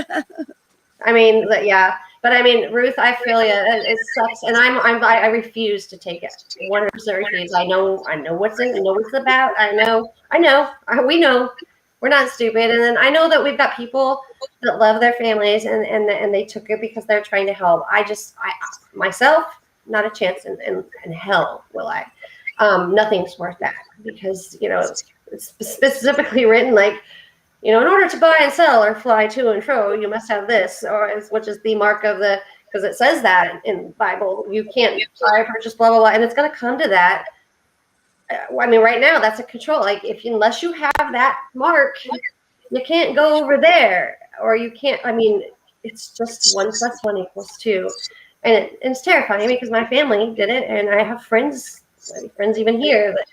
[SPEAKER 1] I mean, yeah, but I mean, Ruth, I feel you. It sucks, and I refuse to take it. 100% refuse. I know what's in. I know what it's about. I know. We know. We're not stupid, and then I know that we've got people that love their families, and they took it because they're trying to help. I myself, not a chance in hell will I. Nothing's worth that, because it's specifically written like, in order to buy and sell or fly to and fro, you must have this, which is the mark of the, because it says that in the Bible, you can't buy, purchase, blah, blah, blah, and it's going to come to that. I mean, right now, that's a control. Like, unless you have that mark, you can't go over there, or you can't. I mean, it's just 1 + 1 = 2, and it's terrifying because my family did it, and I have friends even here that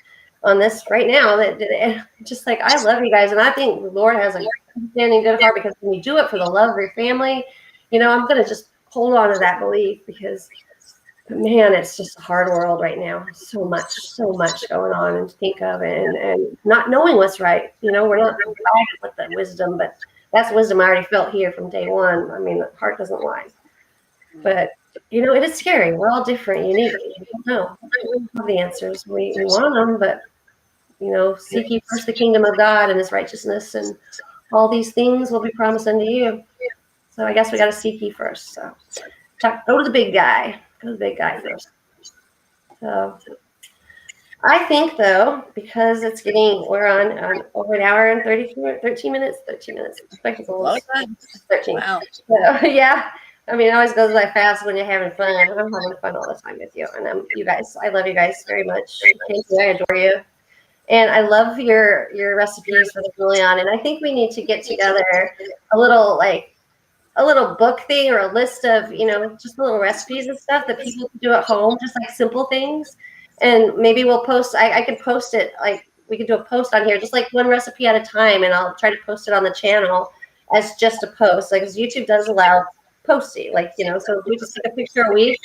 [SPEAKER 1] on this right now that did it. Just like, I love you guys, and I think the Lord has a standing good heart, because when you do it for the love of your family, I'm gonna just hold on to that belief, because man, it's just a hard world right now. So much going on and to think of, and not knowing what's right. We're not provided with the wisdom, but that's wisdom I already felt here from day one. I mean, the heart doesn't lie. But, it is scary. We're all different, unique. We don't know. We don't have the answers. We want them, but, seek ye first the kingdom of God and his righteousness, and all these things will be promised unto you. So I guess we got to seek ye first. So go to the big guy. Go to the big guy first. So I think, though, because we're on over an hour and 13 minutes. Spectacles. 13.
[SPEAKER 2] Wow.
[SPEAKER 1] So, yeah. I mean, it always goes by fast when you're having fun. I'm having fun all the time with you. And you guys, I love you guys very much. Thank you. I adore you. And I love your recipes for the bouillon. And I think we need to get together a little book thing, or a list of, just little recipes and stuff that people can do at home, just like simple things. And maybe we'll post, I could post it, like we could do a post on here, just like one recipe at a time. And I'll try to post it on the channel as just a post, like, because YouTube does allow posting, like, so if we just take a picture a week,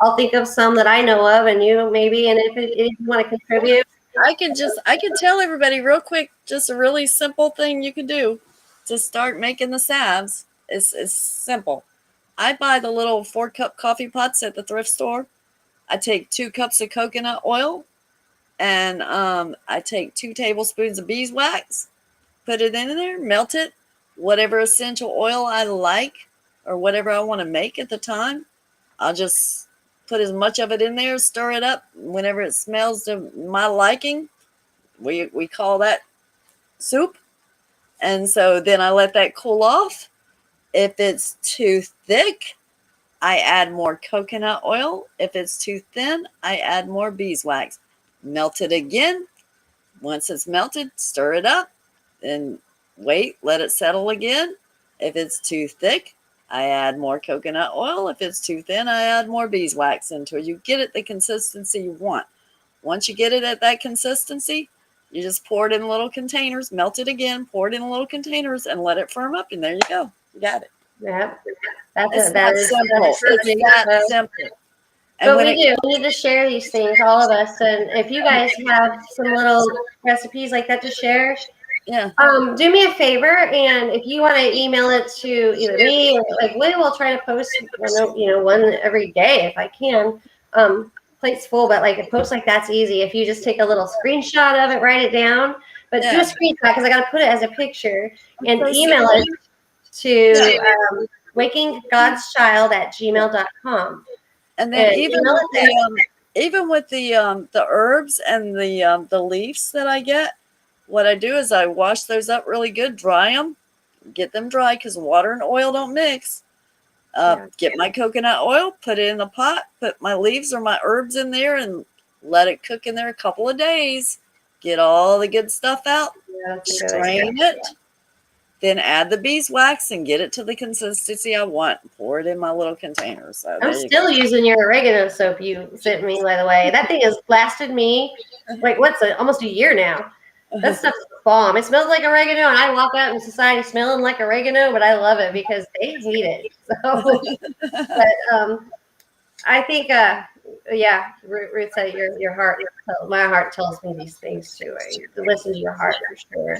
[SPEAKER 1] I'll think of some that I know of, and you maybe, and if you want to contribute.
[SPEAKER 2] I can tell everybody real quick, just a really simple thing you can do to start making the salves. It's simple. I buy the little 4-cup coffee pots at the thrift store. I take 2 cups of coconut oil, and I take 2 tablespoons of beeswax, put it in there, melt it, whatever essential oil I like or whatever I want to make at the time. I'll just put as much of it in there, stir it up. Whenever it smells to my liking, we call that soup. And so then I let that cool off. If it's too thick, I add more coconut oil. If it's too thin, I add more beeswax. Melt it again. Once it's melted, stir it up and wait, let it settle again. If it's too thick, I add more coconut oil. If it's too thin, I add more beeswax until you get it the consistency you want. Once you get it at that consistency, you just pour it in little containers, melt it again, pour it in little containers, and let it firm up. And there you go. You got it.
[SPEAKER 1] Yeah,
[SPEAKER 2] It's
[SPEAKER 1] that
[SPEAKER 2] that
[SPEAKER 1] is
[SPEAKER 2] simple. It's
[SPEAKER 1] perfect.
[SPEAKER 2] that
[SPEAKER 1] So,
[SPEAKER 2] simple. And
[SPEAKER 1] but
[SPEAKER 2] when
[SPEAKER 1] we
[SPEAKER 2] it
[SPEAKER 1] do. We need to share these things, all of us. And if you guys have some little recipes like that to share,
[SPEAKER 2] yeah,
[SPEAKER 1] do me a favor, and if you want to email it to either me or like we will try to post one every day if I can. Plate's full, but like a post like that's easy. If you just take a little screenshot of it, write it down, but do a
[SPEAKER 2] yeah.
[SPEAKER 1] screenshot because I got to put it as a picture and
[SPEAKER 2] Post it.
[SPEAKER 1] email it
[SPEAKER 2] Yeah.
[SPEAKER 1] to wakinggod'schild@gmail.com
[SPEAKER 2] And then
[SPEAKER 1] and email it there.
[SPEAKER 2] even with the herbs and the leaves that I get, what I do is I wash those up really good, dry them, get them dry because water and oil don't mix.
[SPEAKER 1] Yeah.
[SPEAKER 2] Get my coconut oil, put it in the pot, put my leaves or my herbs in there, and let it cook in there a couple of days. Get all the good stuff out,
[SPEAKER 1] Yeah, that's a good idea.
[SPEAKER 2] strain it, then add the beeswax and get it to the consistency I want. Pour it in my little container. So
[SPEAKER 1] I'm
[SPEAKER 2] there you go.
[SPEAKER 1] still using your oregano soap you sent me, by the way. That thing has lasted me, like, almost a year now. That stuff's bomb. It smells like oregano, and I walk out in society smelling like oregano, but I love it because they hate it. So, but I think, yeah, Ruth said your heart, my heart tells me these things too. I listen to your heart for sure.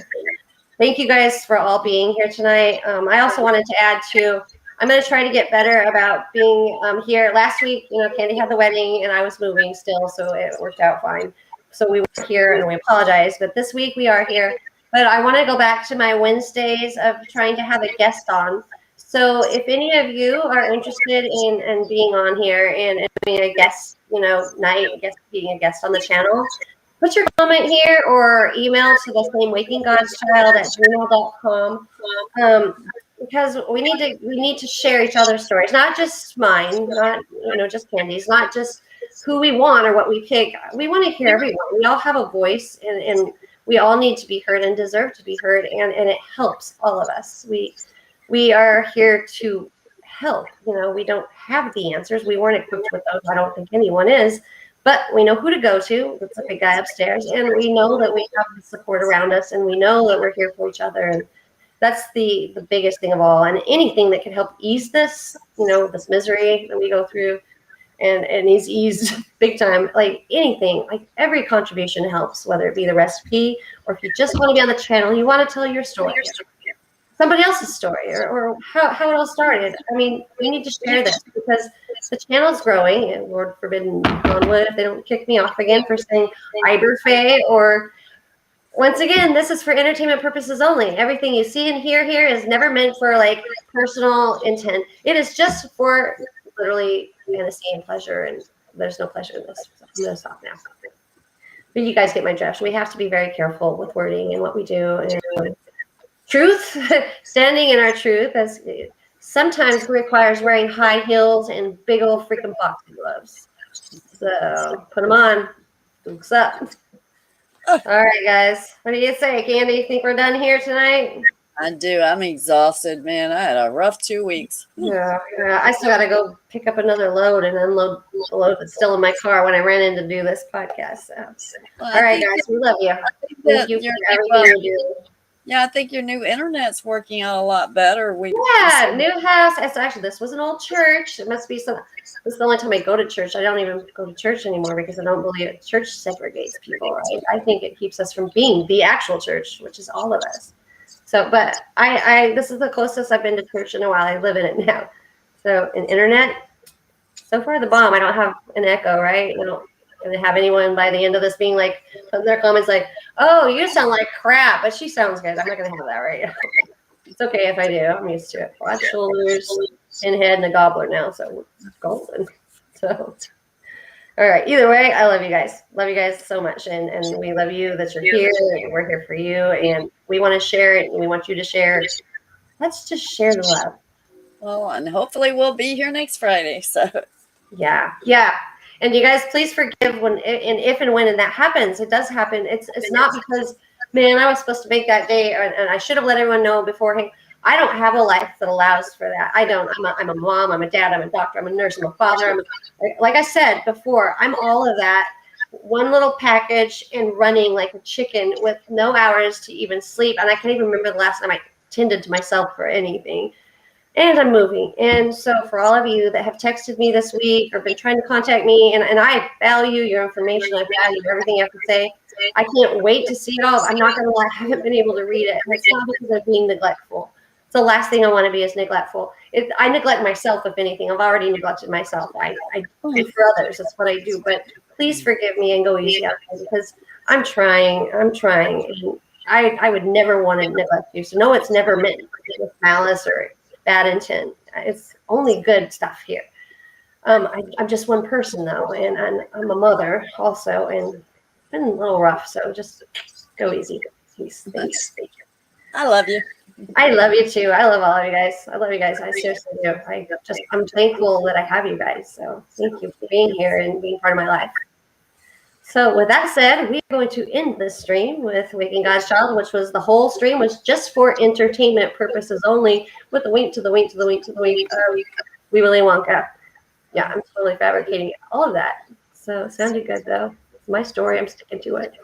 [SPEAKER 1] Thank you guys for all being here tonight. I also wanted to add to, I'm going to try to get better about being here. Last week, Candy had the wedding and I was moving still, so it worked out fine. So we were here and we apologize, but this week we are here. But I want to go back to my Wednesdays of trying to have a guest on. So if any of you are interested in being on here and being a guest, night, being a guest on the channel, put your comment here or email to the same wakinggodschild@gmail.com. Because we need to share each other's stories, not just mine, not just Candy's, not just who we want or what we pick. We want to hear everyone. We all have a voice, and we all need to be heard and deserve to be heard, and it helps all of us. We are here to help. We don't have the answers. We weren't equipped with those. I don't think anyone is. But we know who to go to. It's a big guy upstairs. And we know that we have the support around us. And we know that we're here for each other. And that's the biggest thing of all. And anything that can help ease this, this misery that we go through. And he's eased big time. Like anything, like every contribution helps, whether it be the recipe or if you just want to be on the channel, you want to tell your story. Somebody else's story or how it all started. I mean, we need to share this because the channel's growing, and Lord forbid, on wood, if they don't kick me off again for saying Iberfay or once again, this is for entertainment purposes only. Everything you see and hear here is never meant for like personal intent. It is just for literally fantasy and pleasure, and there's no pleasure in this. So I'm going to stop now. But you guys get my drift. We have to be very careful with wording and what we do. And truth, standing in our truth, as sometimes requires wearing high heels and big old freaking boxing gloves. So put them on. Dukes up. All right, guys. What do you say, Candy? You think we're done here tonight?
[SPEAKER 2] I do. I'm exhausted, man. I had a rough 2 weeks.
[SPEAKER 1] Yeah. I still got to go pick up another load and unload the load that's still in my car when I ran in to do this podcast. So.
[SPEAKER 2] Well,
[SPEAKER 1] all right, guys. We love you. Thank you for everything you do.
[SPEAKER 2] Yeah, I think your new internet's working out a lot better.
[SPEAKER 1] New house. This was an old church. It must be some. This is the only time I go to church. I don't even go to church anymore because I don't believe church segregates people. Right? I think it keeps us from being the actual church, which is all of us. So, but I this is the closest I've been to church in a while. I live in it now. So, in internet, so far the bomb. I don't have an echo, right? I don't have anyone by the end of this being like, putting their comments like, "Oh, you sound like crap," but she sounds good. I'm not gonna have that right now. It's okay if I do. I'm used to it. Broad shoulders, pinhead, and a gobbler now, so it's golden. So, all right. Either way, I love you guys. Love you guys so much, and we love you that you're here. And we're here for you, and we want to share it, and we want you to share. Let's just share the love.
[SPEAKER 2] Well, and hopefully we'll be here next Friday. So
[SPEAKER 1] Yeah, yeah. And you guys, please forgive when and if and when that happens. It does happen. It's not because, man, I was supposed to make that day, and I should have let everyone know beforehand. I don't have a life that allows for that. I don't. I'm a mom. I'm a dad. I'm a doctor. I'm a nurse. I'm a father. Like I said before, I'm all of that. One little package and running like a chicken with no hours to even sleep. And I can't even remember the last time I tended to myself for anything. And I'm moving. And so for all of you that have texted me this week or been trying to contact me, and I value your information, I value everything you have to say. I can't wait to see it all. I'm not going to lie, I haven't been able to read it. And it's not because of being neglectful. It's the last thing I want to be is neglectful. I neglect myself, if anything. I've already neglected myself. I do for others. That's what I do. But please forgive me and go easy on me because I'm trying. And I would never want to neglect you. So no, it's never meant with malice or bad intent. It's only good stuff here. I'm just one person though, and I'm a mother also, and it's been a little rough. So just go easy, please. Thank you.
[SPEAKER 2] I love you.
[SPEAKER 1] I love you too. I love all of you guys. I love you guys. I seriously do. I'm thankful that I have you guys. So thank you for being here and being part of my life. So with that said, we're going to end this stream with Waking God's Child, which was the whole stream was just for entertainment purposes only, with the wink to the wink to the wink to the wink. We Willy Wonka. Yeah, I'm totally fabricating all of that. So it sounded good though. It's my story. I'm sticking to it.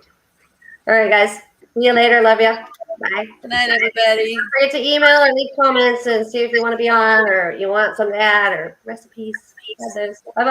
[SPEAKER 1] All right, guys. See you later. Love you. Bye.
[SPEAKER 2] Good night, everybody.
[SPEAKER 1] Don't forget to email or leave comments and see if you want to be on or you want some to add or recipes. Bye bye.